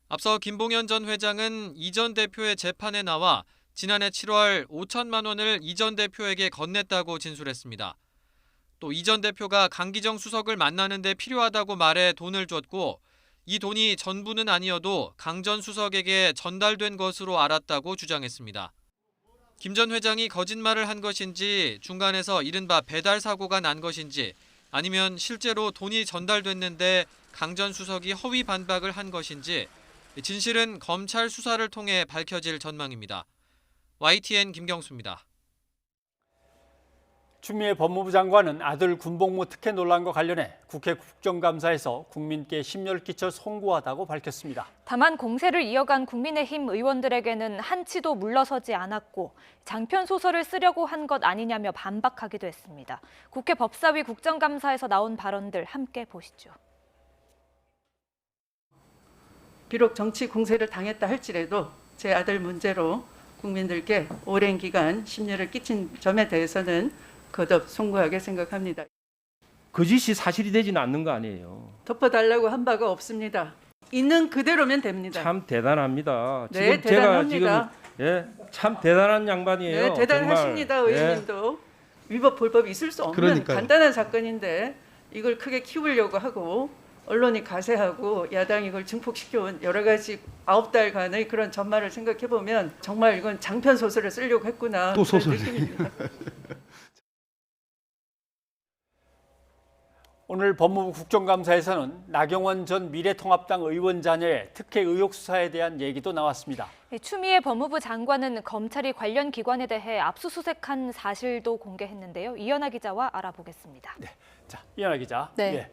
앞서 김봉현 전 회장은 이 전 대표의 재판에 나와 지난해 7월 5천만 원을 이 전 대표에게 건넸다고 진술했습니다. 또 이 전 대표가 강기정 수석을 만나는 데 필요하다고 말해 돈을 줬고 이 돈이 전부는 아니어도 강 전 수석에게 전달된 것으로 알았다고 주장했습니다. 김 전 회장이 거짓말을 한 것인지 중간에서 이른바 배달 사고가 난 것인지 아니면 실제로 돈이 전달됐는데 강 전 수석이 허위 반박을 한 것인지 진실은 검찰 수사를 통해 밝혀질 전망입니다. YTN 김경수입니다. 추미애 법무부 장관은 아들 군복무 특혜 논란과 관련해 국회 국정감사에서 국민께 심려를 끼쳐 송구하다고 밝혔습니다. 다만 공세를 이어간 국민의힘 의원들에게는 한치도 물러서지 않았고 장편 소설을 쓰려고 한 것 아니냐며 반박하기도 했습니다. 국회 법사위 국정감사에서 나온 발언들 함께 보시죠. 비록 정치 공세를 당했다 할지라도 제 아들 문제로 국민들께 오랜 기간 심려를 끼친 점에 대해서는 거듭 송구하게 생각합니다. 거짓이 사실이 되지는 않는 거 아니에요. 덮어달라고 한 바가 없습니다. 있는 그대로면 됩니다. 참 대단합니다. 네, 지금 대단합니다. 제가 지금 참 대단한 양반이에요. 네, 대단하십니다. 정말. 의원님도 위법 불법이 있을 수 없는 그러니까요. 간단한 사건인데 이걸 크게 키우려고 하고 언론이 가세하고 야당이 이걸 증폭시켜온 여러 가지 9달간의 그런 전말을 생각해 보면 정말 이건 장편 소설을 쓰려고 했구나. 또 소설. 오늘 법무부 국정감사에서는 나경원 전 미래통합당 의원 자녀의 특혜 의혹 수사에 대한 얘기도 나왔습니다. 추미애 법무부 장관은 검찰이 관련 기관에 대해 압수수색한 사실도 공개했는데요. 이현아 기자와 알아보겠습니다. 네, 자 이현아 기자. 네.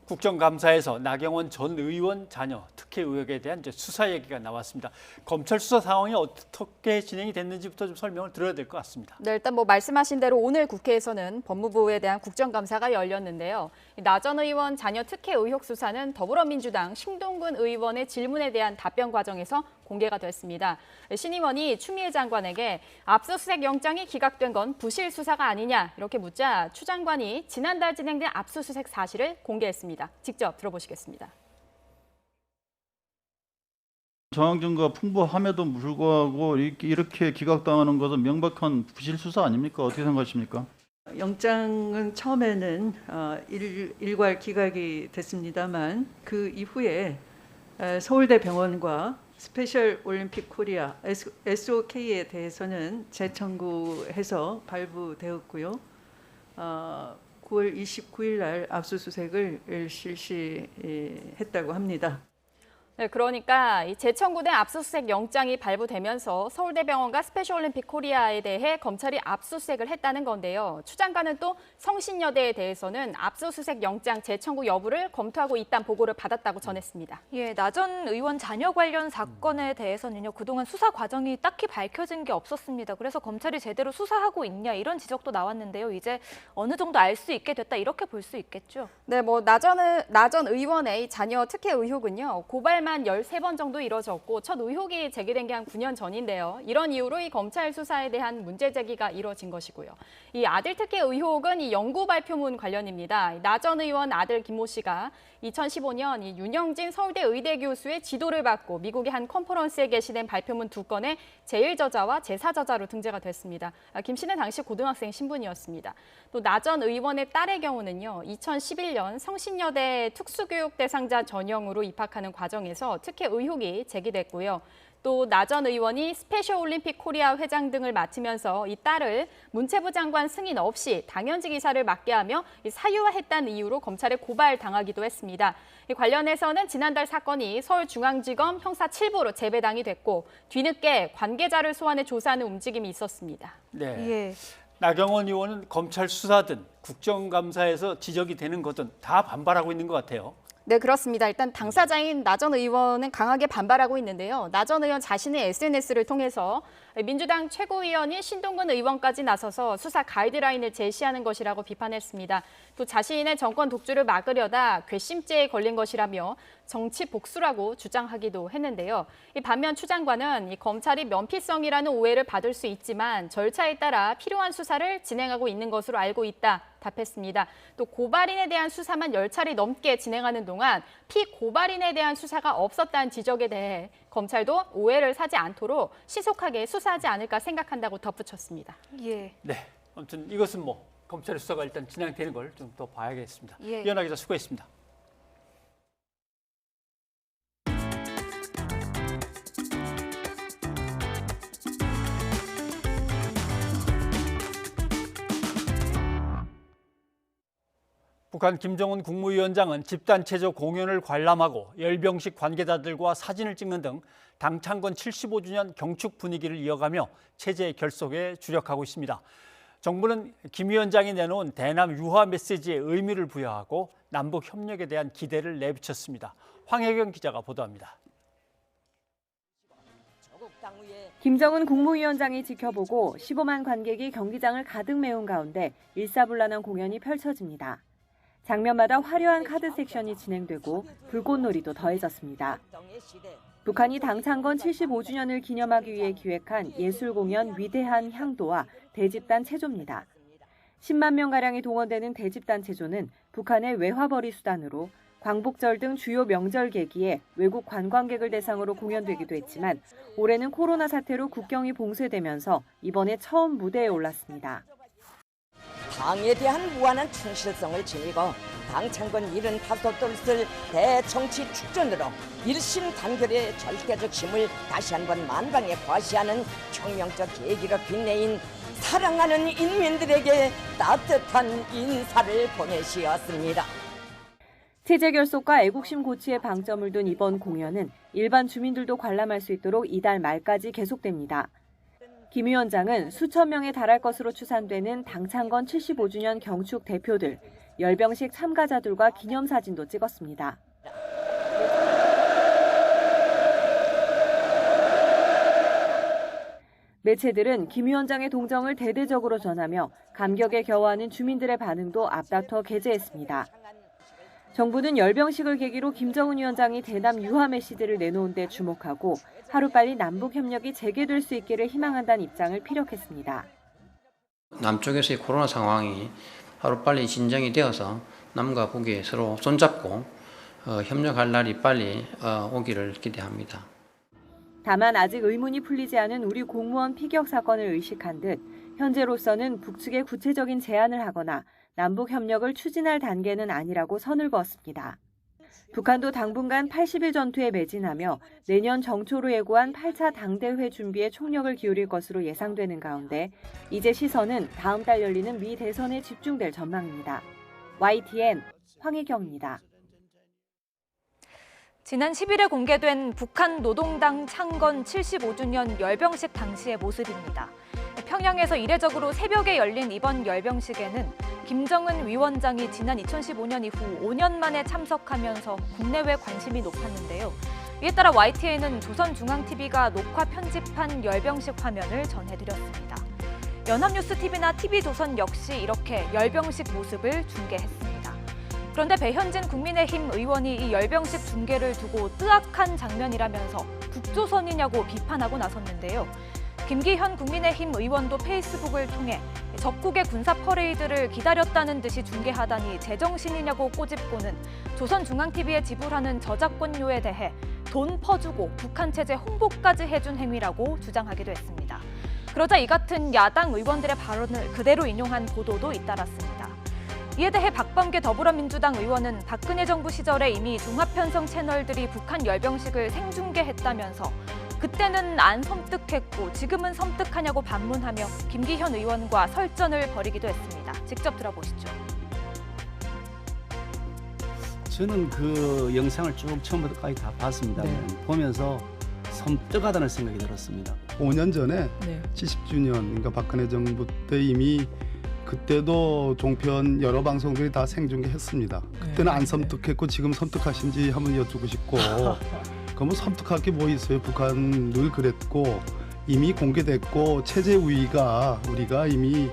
국정감사에서 나경원 전 의원 자녀 특혜 의혹에 대한 이제 수사 얘기가 나왔습니다. 검찰 수사 상황이 어떻게 진행이 됐는지부터 좀 설명을 들어야 될 것 같습니다. 네, 일단 말씀하신 대로 오늘 국회에서는 법무부에 대한 국정감사가 열렸는데요. 나 전 의원 자녀 특혜 의혹 수사는 더불어민주당 신동근 의원의 질문에 대한 답변 과정에서 공개가 됐습니다. 신 의원이 추미애 장관에게 압수수색 영장이 기각된 건 부실 수사가 아니냐 이렇게 묻자 추 장관이 지난달 진행된 압수수색 사실을 공개했습니다. 직접 들어보시겠습니다. 정황 증거가 풍부함에도 불구하고 이렇게 기각당하는 것은 명백한 부실 수사 아닙니까? 어떻게 생각하십니까? 영장은 처음에는 일괄 기각이 됐습니다만 그 이후에 서울대 병원과 스페셜 올림픽 코리아 SOK에 대해서는 재청구해서 발부되었고요. 9월 29일 날 압수수색을 실시했다고 합니다. 네, 그러니까 이 재청구된 압수수색 영장이 발부되면서 서울대병원과 스페셜올림픽 코리아에 대해 검찰이 압수수색을 했다는 건데요. 추 장관은 또 성신여대에 대해서는 압수수색 영장 재청구 여부를 검토하고 있다는 보고를 받았다고 전했습니다. 예, 나 전 의원 자녀 관련 사건에 대해서는요. 그동안 수사 과정이 딱히 밝혀진 게 없었습니다. 그래서 검찰이 제대로 수사하고 있냐 이런 지적도 나왔는데요. 이제 어느 정도 알 수 있게 됐다 이렇게 볼 수 있겠죠. 네, 나 전 의원의 자녀 특혜 의혹은요. 고발만 13번 정도 이뤄졌고 첫 의혹이 제기된 게 한 9년 전인데요. 이런 이유로 이 검찰 수사에 대한 문제 제기가 이뤄진 것이고요. 이 아들 특혜 의혹은 이 연구 발표문 관련입니다. 나 전 의원 아들 김모 씨가 2015년 이 윤영진 서울대 의대 교수의 지도를 받고 미국의 한 컨퍼런스에 게시된 발표문 2건의 제1저자와 제4저자로 등재가 됐습니다. 김 씨는 당시 고등학생 신분이었습니다. 또 나 전 의원의 딸의 경우는요. 2011년 성신여대 특수교육 대상자 전형으로 입학하는 과정에서 특혜 의혹이 제기됐고요. 또 나 전 의원이 스페셜 올림픽 코리아 회장 등을 맡으면서 이 딸을 문체부 장관 승인 없이 당연직 이사를 맡게 하며 사유화했다는 이유로 검찰에 고발당하기도 했습니다. 관련해서는 지난달 사건이 서울중앙지검 형사 7부로 재배당이 됐고 뒤늦게 관계자를 소환해 조사하는 움직임이 있었습니다. 네. 예. 나경원 의원은 검찰 수사든 국정감사에서 지적이 되는 것든 다 반발하고 있는 것 같아요. 네, 그렇습니다. 일단 당사자인 나 전 의원은 강하게 반발하고 있는데요. 나 전 의원 자신의 SNS를 통해서 민주당 최고위원인 신동근 의원까지 나서서 수사 가이드라인을 제시하는 것이라고 비판했습니다. 또 자신의 정권 독주를 막으려다 괘씸죄에 걸린 것이라며 정치 복수라고 주장하기도 했는데요. 반면 추 장관은 검찰이 면피성이라는 오해를 받을 수 있지만 절차에 따라 필요한 수사를 진행하고 있는 것으로 알고 있다. 답했습니다. 또 고발인에 대한 수사만 10차례 넘게 진행하는 동안 피고발인에 대한 수사가 없었다는 지적에 대해 검찰도 오해를 사지 않도록 신속하게 수사하지 않을까 생각한다고 덧붙였습니다. 예. 네, 아무튼 이것은 뭐 검찰의 수사가 일단 진행되는 걸 좀 더 봐야겠습니다. 예. 이현아 기자 수고했습니다. 북한 김정은 국무위원장은 집단체조 공연을 관람하고 열병식 관계자들과 사진을 찍는 등 당 창건 75주년 경축 분위기를 이어가며 체제 결속에 주력하고 있습니다. 정부는 김 위원장이 내놓은 대남 유화 메시지에 의미를 부여하고 남북 협력에 대한 기대를 내비쳤습니다. 황혜경 기자가 보도합니다. 김정은 국무위원장이 지켜보고 15만 관객이 경기장을 가득 메운 가운데 일사불란한 공연이 펼쳐집니다. 장면마다 화려한 카드 섹션이 진행되고 불꽃놀이도 더해졌습니다. 북한이 당 창건 75주년을 기념하기 위해 기획한 예술공연 위대한 향도와 대집단 체조입니다. 10만 명가량이 동원되는 대집단 체조는 북한의 외화벌이 수단으로 광복절 등 주요 명절 계기에 외국 관광객을 대상으로 공연되기도 했지만 올해는 코로나 사태로 국경이 봉쇄되면서 이번에 처음 무대에 올랐습니다. 당에 대한 무한한 충실성을 지니고 당 창건 75돌을 대정치 축전으로 일심단결의 절대적 힘을 다시 한번 만방에 과시하는 혁명적 계기로 빛내인 사랑하는 인민들에게 따뜻한 인사를 보내시었습니다. 체제 결속과 애국심 고취에 방점을 둔 이번 공연은 일반 주민들도 관람할 수 있도록 이달 말까지 계속됩니다. 김 위원장은 수천 명에 달할 것으로 추산되는 당 창건 75주년 경축 대표들, 열병식 참가자들과 기념사진도 찍었습니다. 매체들은 김 위원장의 동정을 대대적으로 전하며 감격에 겨워하는 주민들의 반응도 앞다퉈 게재했습니다. 정부는 열병식을 계기로 김정은 위원장이 대남 유화 메시지를 내놓은 데 주목하고 하루빨리 남북 협력이 재개될 수 있기를 희망한다는 입장을 피력했습니다. 남쪽에서의 코로나 상황이 하루빨리 진정이 되어서 남과 북이 서로 손잡고 협력할 날이 빨리 오기를 기대합니다. 다만 아직 의문이 풀리지 않은 우리 공무원 피격 사건을 의식한 듯 현재로서는 북측에 구체적인 제안을 하거나 남북 협력을 추진할 단계는 아니라고 선을 그었습니다. 북한도 당분간 80일 전투에 매진하며 내년 정초로 예고한 8차 당대회 준비에 총력을 기울일 것으로 예상되는 가운데 이제 시선은 다음 달 열리는 미 대선에 집중될 전망입니다. YTN 황혜경입니다. 지난 10일에 공개된 북한 노동당 창건 75주년 열병식 당시의 모습입니다. 평양에서 이례적으로 새벽에 열린 이번 열병식에는 김정은 위원장이 지난 2015년 이후 5년 만에 참석하면서 국내외 관심이 높았는데요. 이에 따라 YTN은 조선중앙TV가 녹화 편집한 열병식 화면을 전해드렸습니다. 연합뉴스TV나 TV조선 역시 이렇게 열병식 모습을 중계했습니다. 그런데 배현진 국민의힘 의원이 이 열병식 중계를 두고 뜨악한 장면이라면서 북조선이냐고 비판하고 나섰는데요. 김기현 국민의힘 의원도 페이스북을 통해 적국의 군사 퍼레이드를 기다렸다는 듯이 중계하다니 제정신이냐고 꼬집고는 조선중앙TV에 지불하는 저작권료에 대해 돈 퍼주고 북한 체제 홍보까지 해준 행위라고 주장하기도 했습니다. 그러자 이 같은 야당 의원들의 발언을 그대로 인용한 보도도 잇따랐습니다. 이에 대해 박범계 더불어민주당 의원은 박근혜 정부 시절에 이미 종합편성 채널들이 북한 열병식을 생중계했다면서 그때는 안 섬뜩했고 지금은 섬뜩하냐고 반문하며 김기현 의원과 설전을 벌이기도 했습니다. 직접 들어보시죠. 저는 그 영상을 쭉 처음부터까지 다 봤습니다. 보면서 섬뜩하다는 생각이 들었습니다. 5년 전에 70주년, 그러니까 박근혜 정부 때 이미 그때도 종편 여러 방송들이 다 생중계했습니다. 그때는 안 섬뜩했고 지금 섬뜩하신지 한번 여쭙고 싶고 그러면 섬뜩할 게 뭐 있어요? 북한 늘 그랬고 이미 공개됐고 체제 우위가 우리가 이미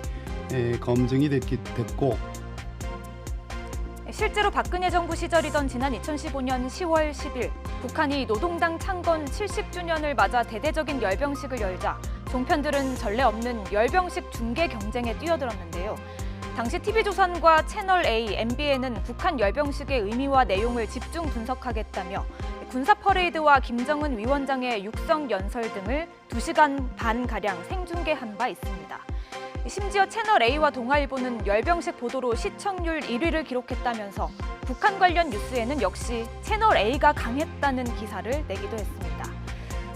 검증이 됐고 실제로 박근혜 정부 시절이던 지난 2015년 10월 10일 북한이 노동당 창건 70주년을 맞아 대대적인 열병식을 열자 종편들은 전례 없는 열병식 중계 경쟁에 뛰어들었는데요. 당시 TV조선과 채널A, MBN은 북한 열병식의 의미와 내용을 집중 분석하겠다며 군사 퍼레이드와 김정은 위원장의 육성 연설 등을 2시간 반가량 생중계한 바 있습니다. 심지어 채널A와 동아일보는 열병식 보도로 시청률 1위를 기록했다면서 북한 관련 뉴스에는 역시 채널A가 강했다는 기사를 내기도 했습니다.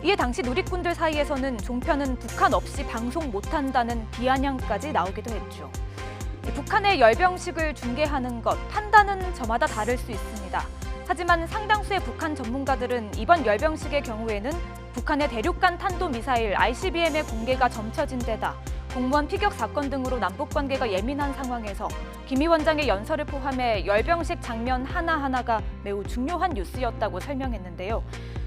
이에 당시 누리꾼들 사이에서는 종편은 북한 없이 방송 못한다는 비아냥까지 나오기도 했죠. 북한의 열병식을 중계하는 것, 판단은 저마다 다를 수 있습니다. 하지만 상당수의 북한 전문가들은 이번 열병식의 경우에는 북한의 대륙간 탄도미사일 ICBM의 공개가 점쳐진 데다 공무원 피격 사건 등으로 남북관계가 예민한 상황에서 김 위원장의 연설을 포함해 열병식 장면 하나하나가 매우 중요한 뉴스였다고 설명했는데요.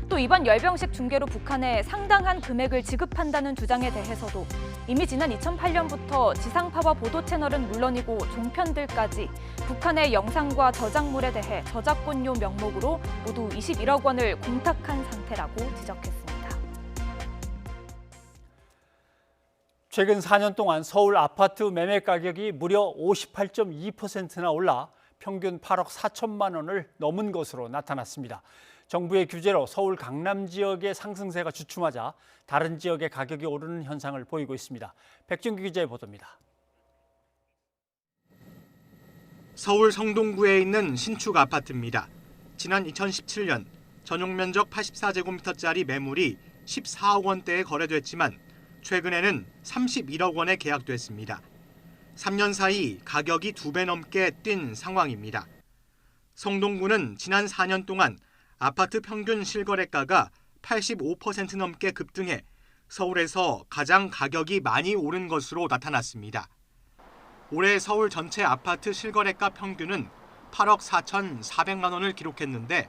또 이번 열병식 중계로 북한에 상당한 금액을 지급한다는 주장에 대해서도 이미 지난 2008년부터 지상파와 보도 채널은 물론이고 종편들까지 북한의 영상과 저작물에 대해 저작권료 명목으로 모두 21억 원을 공탁한 상태라고 지적했습니다. 최근 4년 동안 서울 아파트 매매 가격이 무려 58.2%나 올라 평균 8억 4천만 원을 넘은 것으로 나타났습니다. 정부의 규제로 서울 강남 지역의 상승세가 주춤하자 다른 지역의 가격이 오르는 현상을 보이고 있습니다. 백준규 기자의 보도입니다. 서울 성동구에 있는 신축 아파트입니다. 지난 2017년 전용 면적 84제곱미터짜리 매물이 14억 원대에 거래됐지만 최근에는 31억 원에 계약됐습니다. 3년 사이 가격이 2배 넘게 뛴 상황입니다. 성동구는 지난 4년 동안 아파트 평균 실거래가가 85% 넘게 급등해 서울에서 가장 가격이 많이 오른 것으로 나타났습니다. 올해 서울 전체 아파트 실거래가 평균은 8억 4,400만 원을 기록했는데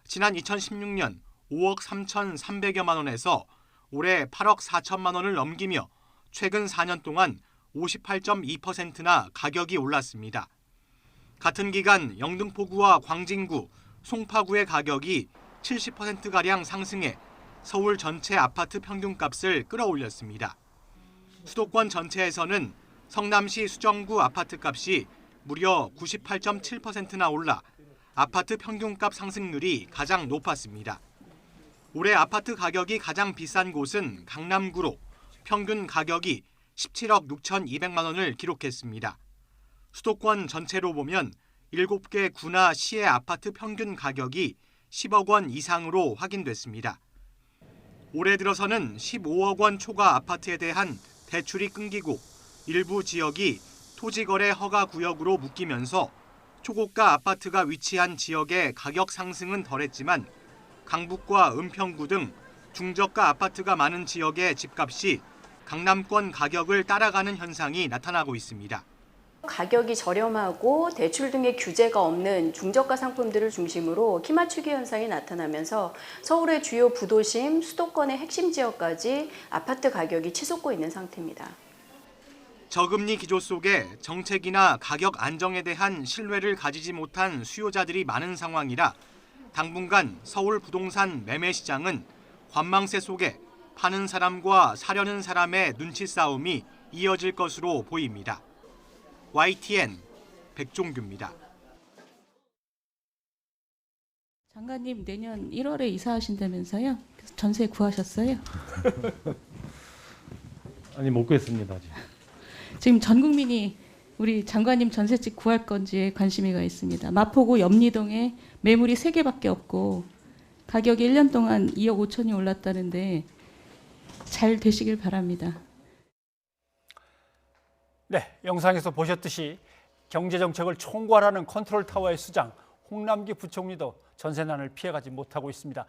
지난 2016년 5억 3,300여만 원에서 올해 8억 4천만 원을 넘기며 최근 4년 동안 58.2%나 가격이 올랐습니다. 같은 기간 영등포구와 광진구, 송파구의 가격이 70%가량 상승해 서울 전체 아파트 평균값을 끌어올렸습니다. 수도권 전체에서는 성남시 수정구 아파트값이 무려 98.7%나 올라 아파트 평균값 상승률이 가장 높았습니다. 올해 아파트 가격이 가장 비싼 곳은 강남구로 평균 가격이 17억 6,200만 원을 기록했습니다. 수도권 전체로 보면 7개 구나 시의 아파트 평균 가격이 10억 원 이상으로 확인됐습니다. 올해 들어서는 15억 원 초과 아파트에 대한 대출이 끊기고 일부 지역이 토지거래 허가 구역으로 묶이면서 초고가 아파트가 위치한 지역의 가격 상승은 덜했지만 강북과 은평구 등 중저가 아파트가 많은 지역의 집값이 강남권 가격을 따라가는 현상이 나타나고 있습니다. 가격이 저렴하고 대출 등의 규제가 없는 중저가 상품들을 중심으로 키 맞추기 현상이 나타나면서 서울의 주요 부도심, 수도권의 핵심 지역까지 아파트 가격이 치솟고 있는 상태입니다. 저금리 기조 속에 정책이나 가격 안정에 대한 신뢰를 가지지 못한 수요자들이 많은 상황이라 당분간 서울 부동산 매매 시장은 관망세 속에 파는 사람과 사려는 사람의 눈치 싸움이 이어질 것으로 보입니다. YTN 백종규입니다. 장관님 내년 1월에 이사하신다면서요? 전세 구하셨어요? 아니 못 구했습니다 아직. 지금 전 국민이 우리 장관님 전세집 구할 건지에 관심이 가 있습니다. 마포구 염리동에 매물이 3개밖에 없고 가격이 1년 동안 2억 5천이 올랐다는데 잘 되시길 바랍니다. 네, 영상에서 보셨듯이 경제정책을 총괄하는 컨트롤타워의 수장 홍남기 부총리도 전세난을 피해가지 못하고 있습니다.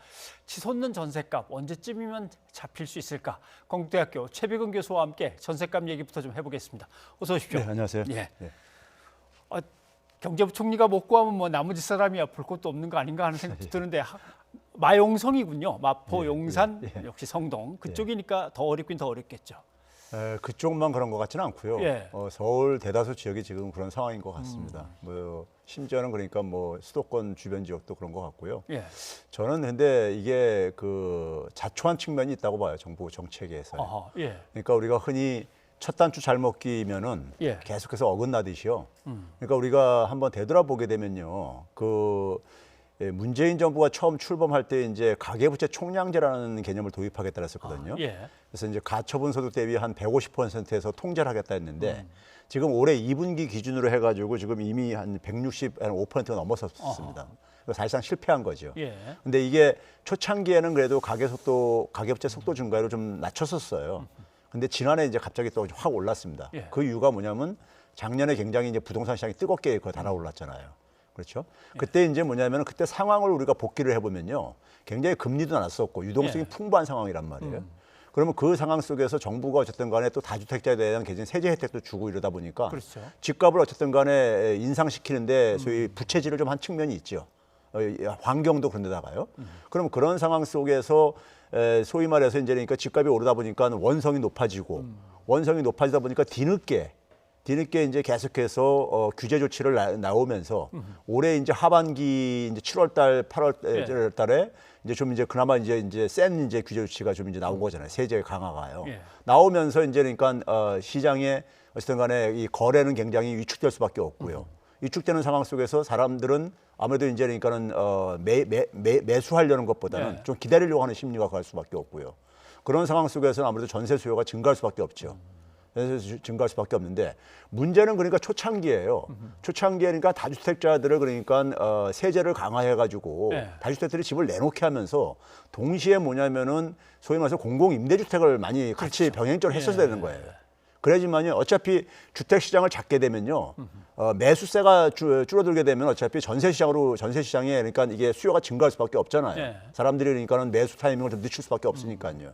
치솟는 전세값 언제쯤이면 잡힐 수 있을까? 건국대학교 최백은 교수와 함께 전세값 얘기부터 좀 해보겠습니다. 어서 오십시오. 네, 안녕하세요. 예. 네. 경제부총리가 못 구하면 뭐 나머지 사람이야 볼 것도 없는 거 아닌가 하는 생각도 드는데 마용성이군요. 마포, 용산, 역시 성동 그쪽이니까 더 어렵긴 더 어렵겠죠. 그쪽만 그런 것 같지는 않고요. 예. 서울 대다수 지역이 지금 그런 상황인 것 같습니다. 뭐 심지어는 그러니까 뭐 수도권 주변 지역도 그런 것 같고요. 예. 저는 근데 이게 그 자초한 측면이 있다고 봐요. 정부 정책에서. 예. 그러니까 우리가 흔히 첫 단추 잘못 끼면은 예. 계속해서 어긋나듯이요. 그러니까 우리가 한번 되돌아보게 되면요, 문재인 정부가 처음 출범할 때 이제 가계부채 총량제라는 개념을 도입하겠다 했었거든요. 예. 그래서 이제 가처분 소득 대비 한 150%에서 통제를 하겠다 했는데 지금 올해 2분기 기준으로 해가지고 지금 이미 한 165%가 넘어섰습니다. 사실상 실패한 거죠. 예. 근데 이게 초창기에는 그래도 가계부채 속도 증가율을 좀 낮췄었어요. 근데 지난해 이제 갑자기 또 확 올랐습니다. 예. 그 이유가 뭐냐면 작년에 굉장히 이제 부동산 시장이 뜨겁게 달아올랐잖아요. 그렇죠? 그때 이제 뭐냐면 그때 상황을 우리가 복기를 해보면요, 굉장히 금리도 낮았었고 유동성이 풍부한 상황이란 말이에요. 그러면 그 상황 속에서 정부가 어쨌든 간에 또 다주택자에 대한 개진 세제 혜택도 주고 이러다 보니까 그렇죠. 집값을 어쨌든 간에 인상시키는데 소위 부채질을 좀 한 측면이 있죠. 환경도 그런데다가요. 그럼 그런 상황 속에서 소위 말해서 이제 그러니까 집값이 오르다 보니까 원성이 높아지고 원성이 높아지다 보니까 뒤늦게 이제 계속해서 규제 조치를 나오면서 올해 이제 하반기 이제 7월달, 8월달에 이제 좀 이제 그나마 이제 센 이제 규제 조치가 좀 이제 나온 거잖아요. 세제 강화가요. 예. 나오면서 이제 그러니까 시장에 어쨌든 간에 이 거래는 굉장히 위축될 수밖에 없고요. 위축되는 상황 속에서 사람들은 아무래도 이제 그러니까는 매수하려는 것보다는 예. 좀 기다리려고 하는 심리가 갈 수밖에 없고요. 그런 상황 속에서는 아무래도 전세 수요가 증가할 수밖에 없죠. 증가할 수밖에 없는데 문제는 그러니까 초창기예요. 초창기에 그러니까 다주택자들을 그러니까 세제를 강화해가지고 네. 다주택자들이 집을 내놓게 하면서 동시에 뭐냐면은 소위 말해서 공공임대주택을 많이 같이 병행적으로 했어야 되는 거예요. 그래야지만요. 어차피 주택 시장을 잡게 되면요, 매수세가 줄어들게 되면 어차피 전세 시장에 그러니까 이게 수요가 증가할 수밖에 없잖아요. 네. 사람들이 그러니까는 매수 타이밍을 좀 늦출 수밖에 없으니까요.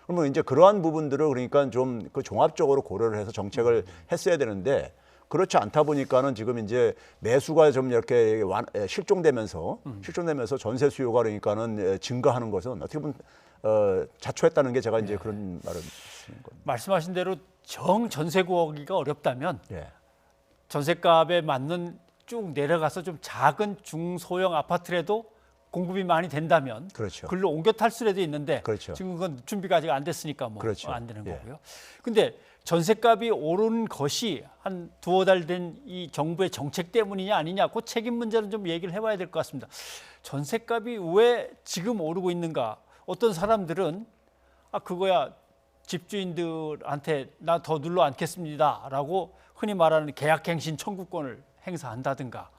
그러면 이제 그러한 부분들을 그러니까 좀 그 종합적으로 고려를 해서 정책을 했어야 되는데 그렇지 않다 보니까는 지금 이제 매수가 좀 이렇게 실종되면서 전세 수요가 그러니까는 증가하는 것은 어떻게 보면 자초했다는 게 제가 이제 그런 말을 드리는 겁니다. 말씀하신 대로 전세 구하기가 어렵다면 예. 전세값에 맞는 쭉 내려가서 좀 작은 중소형 아파트라도 공급이 많이 된다면 그렇죠. 글로 옮겨 탈 수라도 있는데 그렇죠. 지금 그건 준비가 아직 안 됐으니까 뭐 그렇죠. 안 되는 예. 거고요. 근데 전세값이 오른 것이 한 두어 달 된 이 정부의 정책 때문이냐 아니냐 그 책임 문제는 좀 얘기를 해봐야 될 것 같습니다. 전세값이 왜 지금 오르고 있는가? 어떤 사람들은 그거야 집주인들한테 나 더 눌러 앉겠습니다라고 흔히 말하는 계약갱신 청구권을 행사한다든가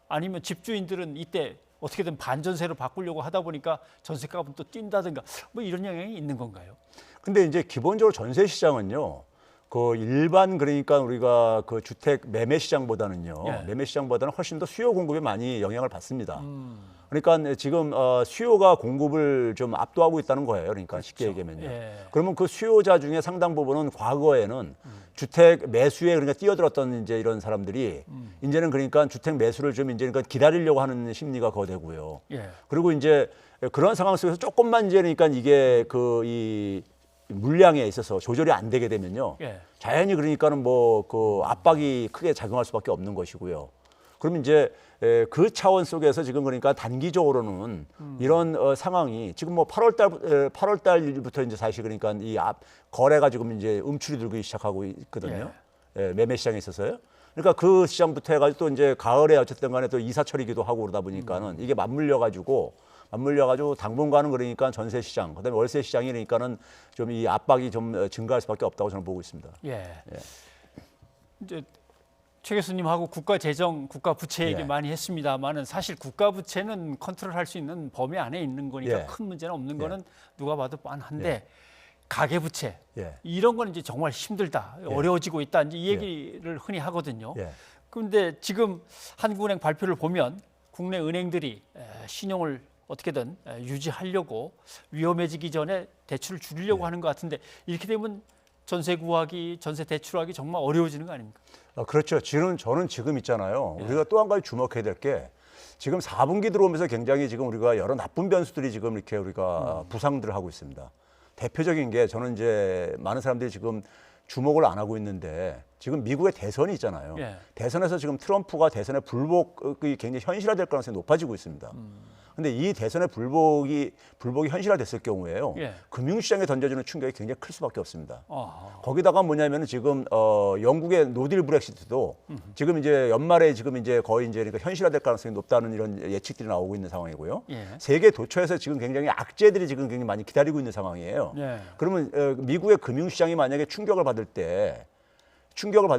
아니면 집주인들은 이때 어떻게든 반전세로 바꾸려고 하다 보니까 전세값은 또 뛴다든가 뭐 이런 영향이 있는 건가요? 근데 이제 기본적으로 전세 시장은요, 그 일반 그러니까 우리가 그 주택 매매 시장보다는요, 예. 매매 시장보다는 훨씬 더 수요 공급에 많이 영향을 받습니다. 그러니까 지금 수요가 공급을 좀 압도하고 있다는 거예요. 그러니까 쉽게 얘기하면요. 예. 그러면 그 수요자 중에 상당 부분은 과거에는 주택 매수에 그러니까 뛰어들었던 이제 이런 사람들이 이제는 그러니까 주택 매수를 좀 이제 그러니까 기다리려고 하는 심리가 거되고요. 예. 그리고 이제 그런 상황 속에서 조금만 이제 그러니까 이게 이 물량에 있어서 조절이 안 되게 되면요. 예. 자연히 그러니까는 뭐 그 압박이 크게 작용할 수밖에 없는 것이고요. 그러면 이제 그 차원 속에서 지금 그러니까 단기적으로는 이런 상황이 지금 뭐 8월 달부터 이제 사실 그러니까 이 거래가 지금 이제 음출이 들기 시작하고 있거든요. 매매 시장에 있어서요. 그러니까 그 시장부터 해가지고 또 이제 가을에 어쨌든 간에 또 이사철이기도 하고 그러다 보니까는 이게 맞물려 가지고 당분간은 그러니까 전세 시장, 그다음에 월세 시장이 그러니까는 좀 이 압박이 좀 증가할 수밖에 없다고 저는 보고 있습니다. 예. 이제 최 교수님하고 국가 재정, 국가 부채 얘기 예. 많이 했습니다만은 사실 국가 부채는 컨트롤할 수 있는 범위 안에 있는 거니까 예. 큰 문제는 없는 예. 거는 누가 봐도 뻔한데 예. 가계 부채 예. 이런 건 이제 정말 힘들다, 예. 어려워지고 있다 이제 이 얘기를 흔히 하거든요. 예. 그런데 지금 한국은행 발표를 보면 국내 은행들이 신용을 어떻게든 유지하려고 위험해지기 전에 대출을 줄이려고 하는 것 같은데 이렇게 되면 전세 구하기, 전세 대출하기 정말 어려워지는 거 아닙니까? 그렇죠. 저는 지금 있잖아요. 우리가 또 한 가지 주목해야 될 게 지금 4분기 들어오면서 굉장히 지금 우리가 여러 나쁜 변수들이 지금 이렇게 우리가 부상들을 하고 있습니다. 대표적인 게 저는 이제 많은 사람들이 지금 주목을 안 하고 있는데 지금 미국의 대선이 있잖아요. 예. 대선에서 지금 트럼프가 대선의 불복이 굉장히 현실화될 가능성이 높아지고 있습니다. 근데 이 대선의 불복이 현실화됐을 경우에요. 예. 금융시장에 던져주는 충격이 굉장히 클 수밖에 없습니다. 어허. 거기다가 뭐냐면은 지금 영국의 노딜 브렉시트도 지금 이제 연말에 지금 이제 거의 이제 그러니까 현실화될 가능성이 높다는 이런 예측들이 나오고 있는 상황이고요. 예. 세계 도처에서 지금 굉장히 악재들이 지금 굉장히 많이 기다리고 있는 상황이에요. 예. 그러면 미국의 금융시장이 만약에 충격을 받을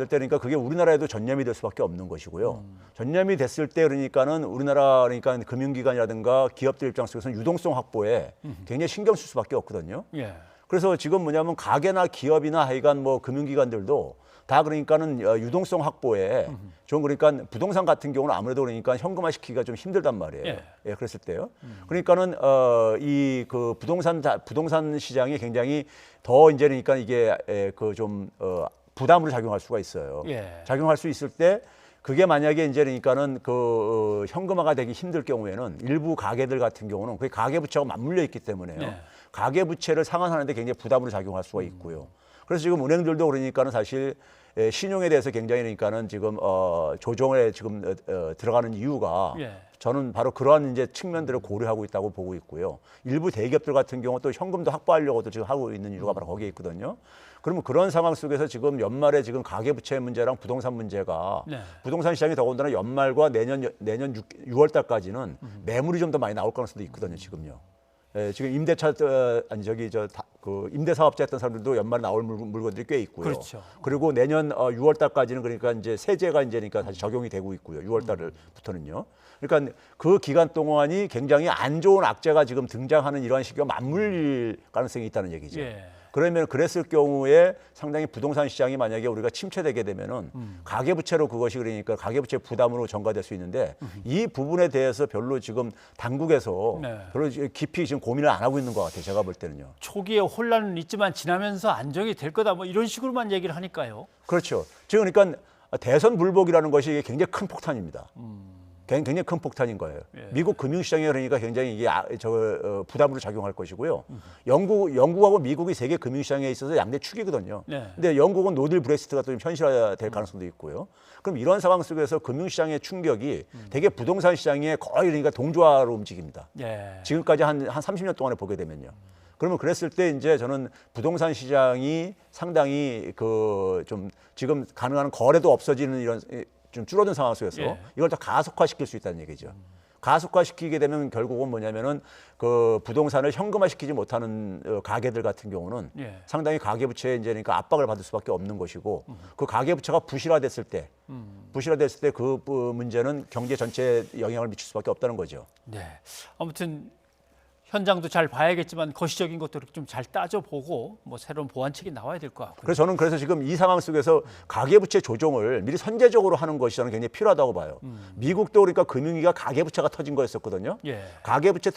때니까 그게 우리나라에도 전염이 될 수밖에 없는 것이고요. 전염이 됐을 때 그러니까는 우리나라 그러니까 금융기관이라든가 기업들 입장 속에서는 유동성 확보에 굉장히 신경 쓸 수밖에 없거든요. 예. 그래서 지금 뭐냐면 가게나 기업이나 하여간 뭐 금융기관들도 다 그러니까는 유동성 확보에 좀 그러니까 부동산 같은 경우는 아무래도 그러니까 현금화 시키기가 좀 힘들단 말이에요. 예. 예, 그랬을 때요. 그러니까는 이 그 부동산 시장이 굉장히 더 이제 그러니까 이게 그 좀 부담으로 작용할 수가 있어요. 예. 작용할 수 있을 때 그게 만약에 이제 그러니까는 그 현금화가 되기 힘들 경우에는 일부 가게들 같은 경우는 그게 가계부채하고 맞물려 있기 때문에요. 네. 가계부채를 상환하는데 굉장히 부담으로 작용할 수가 있고요. 그래서 지금 은행들도 그러니까는 사실 신용에 대해서 굉장히 그러니까는 지금 조정에 지금 들어가는 이유가 예. 저는 바로 그러한 이제 측면들을 고려하고 있다고 보고 있고요. 일부 대기업들 같은 경우 또 현금도 확보하려고도 지금 하고 있는 이유가 바로 거기에 있거든요. 그러면 그런 상황 속에서 지금 연말에 지금 가계부채 문제랑 부동산 문제가 네. 부동산 시장이 더군다나 연말과 내년 6월 달까지는 매물이 좀 더 많이 나올 가능성도 있거든요. 지금요. 예, 지금 임대차 그 임대 사업자 했던 사람들도 연말에 나올 물건들이 꽤 있고요. 그렇죠. 그리고 내년 6월 달까지는 그러니까 이제 세제가 이제 그러니까 다시 적용이 되고 있고요. 6월 달부터는요. 그러니까 그 기간 동안이 굉장히 안 좋은 악재가 지금 등장하는 이러한 시기와 맞물릴 가능성이 있다는 얘기죠. 예. 그러면 그랬을 경우에 상당히 부동산 시장이 만약에 우리가 침체되게 되면은 가계부채로 그것이 그러니까 가계부채 부담으로 전가될 수 있는데 이 부분에 대해서 별로 지금 당국에서 네. 별로 깊이 지금 고민을 안 하고 있는 것 같아요. 제가 볼 때는요. 초기에 혼란은 있지만 지나면서 안정이 될 거다 뭐 이런 식으로만 얘기를 하니까요. 그렇죠. 지금 그러니까 대선 불복이라는 것이 굉장히 큰 폭탄입니다. 굉장히 큰 폭탄인 거예요. 예. 미국 금융시장에 그러니까 굉장히 이게 부담으로 작용할 것이고요. 영국하고 미국이 세계 금융시장에 있어서 양대 축이거든요. 네. 근데 영국은 노딜 브렉시트가 또 좀 현실화될 가능성도 있고요. 그럼 이런 상황 속에서 금융시장의 충격이 되게 부동산 시장에 거의 그러니까 동조화로 움직입니다. 예. 지금까지 한 30년 동안에 보게 되면요. 그러면 그랬을 때 이제 저는 부동산 시장이 상당히 그 좀 지금 가능한 거래도 없어지는 이런 좀 줄어든 상황 속에서 예. 이걸 더 가속화시킬 수 있다는 얘기죠. 가속화시키게 되면 결국은 뭐냐면은 그 부동산을 현금화시키지 못하는 가게들 같은 경우는 예. 상당히 가계부채에 이제 그러니까 압박을 받을 수밖에 없는 것이고 그 가계부채가 부실화됐을 때 그 문제는 경제 전체에 영향을 미칠 수밖에 없다는 거죠. 네. 아무튼 현장도 잘 봐야겠지만 거시적인 것들을 좀 잘 따져보고 뭐 새로운 보완책이 나와야 될 것 같고요. 그래서 저는 지금 이 상황 속에서 가계부채 조정을 미리 선제적으로 하는 것이 저는 굉장히 필요하다고 봐요. 미국도 그러니까 금융위기가 가계부채가 터진 거였었거든요. 예. 가계부채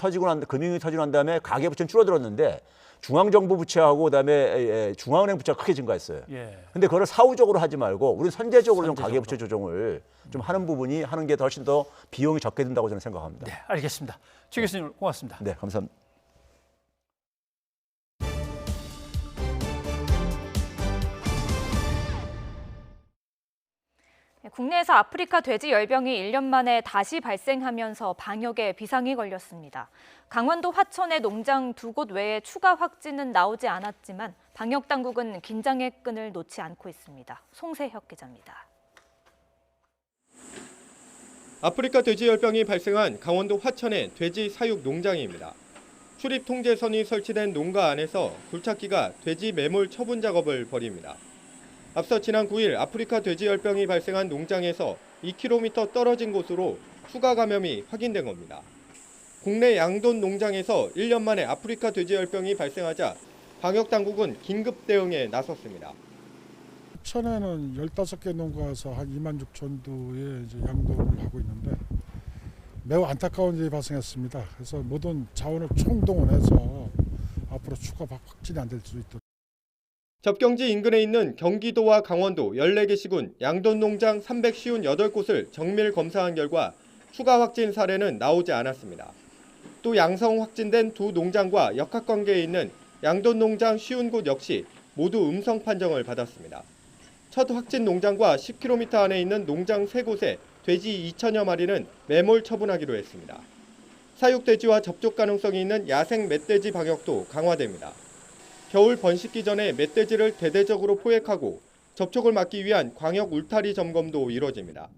금융위기 터지고 난 다음에 가계부채는 줄어들었는데 중앙정부 부채하고 그다음에 중앙은행 부채가 크게 증가했어요. 예. 근데 그걸 사후적으로 하지 말고 우리는 선제적으로 좀 가계부채 조정을 좀 하는 게 훨씬 더 비용이 적게 든다고 저는 생각합니다. 네, 알겠습니다. 최 교수님 고맙습니다. 네, 감사합니다. 국내에서 아프리카 돼지 열병이 1년 만에 다시 발생하면서 방역에 비상이 걸렸습니다. 강원도 화천의 농장 2곳 외에 추가 확진은 나오지 않았지만 방역 당국은 긴장의 끈을 놓지 않고 있습니다. 송세혁 기자입니다. 아프리카 돼지열병이 발생한 강원도 화천의 돼지 사육 농장입니다. 출입 통제선이 설치된 농가 안에서 굴착기가 돼지 매몰 처분 작업을 벌입니다. 앞서 지난 9일 아프리카 돼지열병이 발생한 농장에서 2km 떨어진 곳으로 추가 감염이 확인된 겁니다. 국내 양돈 농장에서 1년 만에 아프리카 돼지열병이 발생하자 방역당국은 긴급 대응에 나섰습니다. 천에는 15개 농가에서 한 2만 6천 도의 이제 양도를 하고 있는데 매우 안타까운 일이 발생했습니다. 그래서 모든 자원을 총동원해서 앞으로 추가 확진이 안 될 수 있도록. 접경지 인근에 있는 경기도와 강원도 14개 시군 양돈 농장 358곳을 정밀 검사한 결과 추가 확진 사례는 나오지 않았습니다. 또 양성 확진된 두 농장과 역학관계에 있는 양돈 농장 50곳 역시 모두 음성 판정을 받았습니다. 첫 확진 농장과 10km 안에 있는 농장 3곳에 돼지 2천여 마리는 매몰 처분하기로 했습니다. 사육돼지와 접촉 가능성이 있는 야생 멧돼지 방역도 강화됩니다. 겨울 번식기 전에 멧돼지를 대대적으로 포획하고 접촉을 막기 위한 광역 울타리 점검도 이뤄집니다.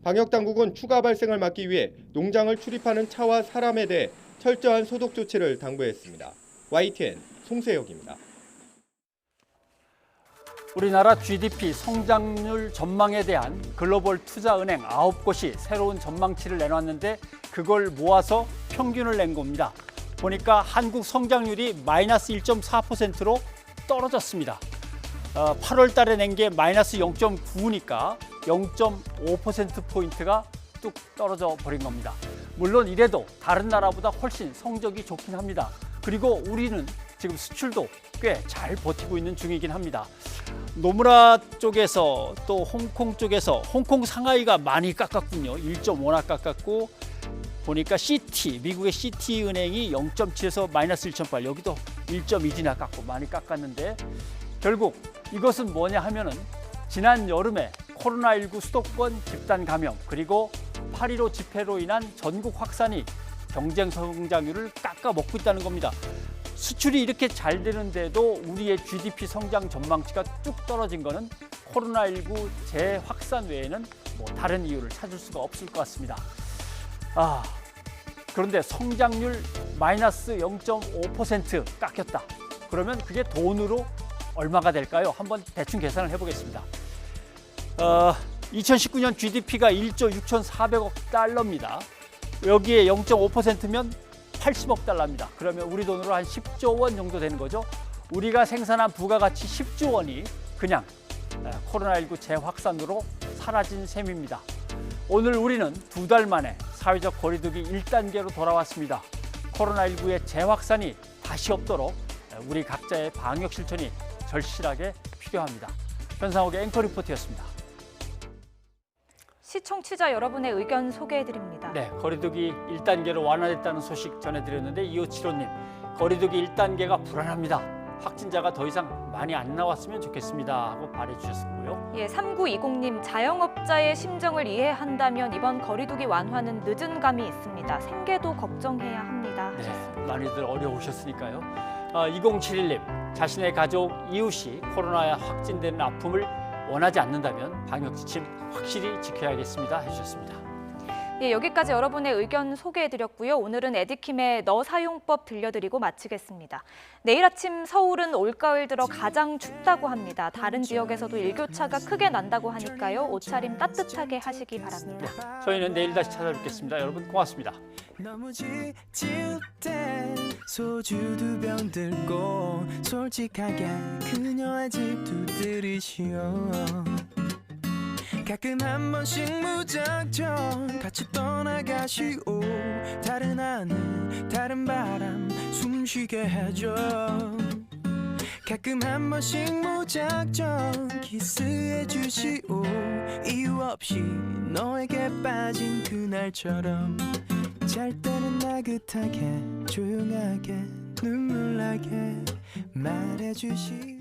방역당국은 추가 발생을 막기 위해 농장을 출입하는 차와 사람에 대해 철저한 소독 조치를 당부했습니다. YTN 송세혁입니다. 우리나라 GDP 성장률 전망에 대한 글로벌 투자은행 9곳이 새로운 전망치를 내놨는데 그걸 모아서 평균을 낸 겁니다. 보니까 한국 성장률이 마이너스 1.4%로 떨어졌습니다. 8월 달에 낸 게 마이너스 0.9니까 0.5%포인트가 뚝 떨어져 버린 겁니다. 물론 이래도 다른 나라보다 훨씬 성적이 좋긴 합니다. 그리고 우리는 지금 수출도 꽤 잘 버티고 있는 중이긴 합니다. 노무라 쪽에서 또 홍콩 쪽에서 홍콩 상하이가 많이 깎았군요. 1.5나 깎았고 보니까 미국의 시티 은행이 0.7에서 마이너스 1.8 여기도 1.2나 깎고 많이 깎았는데 결국 이것은 뭐냐 하면은 지난 여름에 코로나19 수도권 집단 감염 그리고 8.15 집회로 인한 전국 확산이 경쟁 성장률을 깎아먹고 있다는 겁니다. 수출이 이렇게 잘 되는데도 우리의 GDP 성장 전망치가 뚝 떨어진 거는 코로나19 재확산 외에는 뭐 다른 이유를 찾을 수가 없을 것 같습니다. 그런데 성장률 마이너스 0.5% 깎였다. 그러면 그게 돈으로 얼마가 될까요? 한번 대충 계산을 해보겠습니다. 2019년 GDP가 1조 6,400억 달러입니다. 여기에 0.5%면 80억 달러입니다. 그러면 우리 돈으로 한 10조 원 정도 되는 거죠. 우리가 생산한 부가가치 10조 원이 그냥 코로나19 재확산으로 사라진 셈입니다. 오늘 우리는 2달 만에 사회적 거리두기 1단계로 돌아왔습니다. 코로나19의 재확산이 다시 없도록 우리 각자의 방역 실천이 절실하게 필요합니다. 변상욱의 앵커 리포트였습니다. 시청취자 여러분의 의견 소개해드립니다. 네, 거리두기 1단계로 완화됐다는 소식 전해드렸는데 2575님, 거리두기 1단계가 불안합니다. 확진자가 더 이상 많이 안 나왔으면 좋겠습니다 하고 말해주셨고요. 예, 3920님, 자영업자의 심정을 이해한다면 이번 거리두기 완화는 늦은 감이 있습니다. 생계도 걱정해야 합니다. 네, 많이들 어려우셨으니까요. 2071님, 자신의 가족, 이웃이 코로나에 확진되는 아픔을 원하지 않는다면 방역 지침 확실히 지켜야겠습니다 해주셨습니다. 예, 여기까지 여러분의 의견 소개해드렸고요. 오늘은 에디킴의 너 사용법 들려드리고 마치겠습니다. 내일 아침 서울은 올가을 들어 가장 춥다고 합니다. 다른 지역에서도 일교차가 크게 난다고 하니까요. 옷차림 따뜻하게 하시기 바랍니다. 저희는 내일 다시 찾아뵙겠습니다. 여러분 고맙습니다. 너무 지칠 때 소주 2병 들고 솔직하게 그녀 아직도 들으시오. 가끔 한 번씩 무작정 같이 떠나가시오. 다른 하늘 다른 바람 숨쉬게 해줘. 가끔 한 번씩 무작정 키스해 주시오. 이유 없이 너에게 빠진 그날처럼 잘 때는 나긋하게 조용하게 눈물 나게 말해주시오.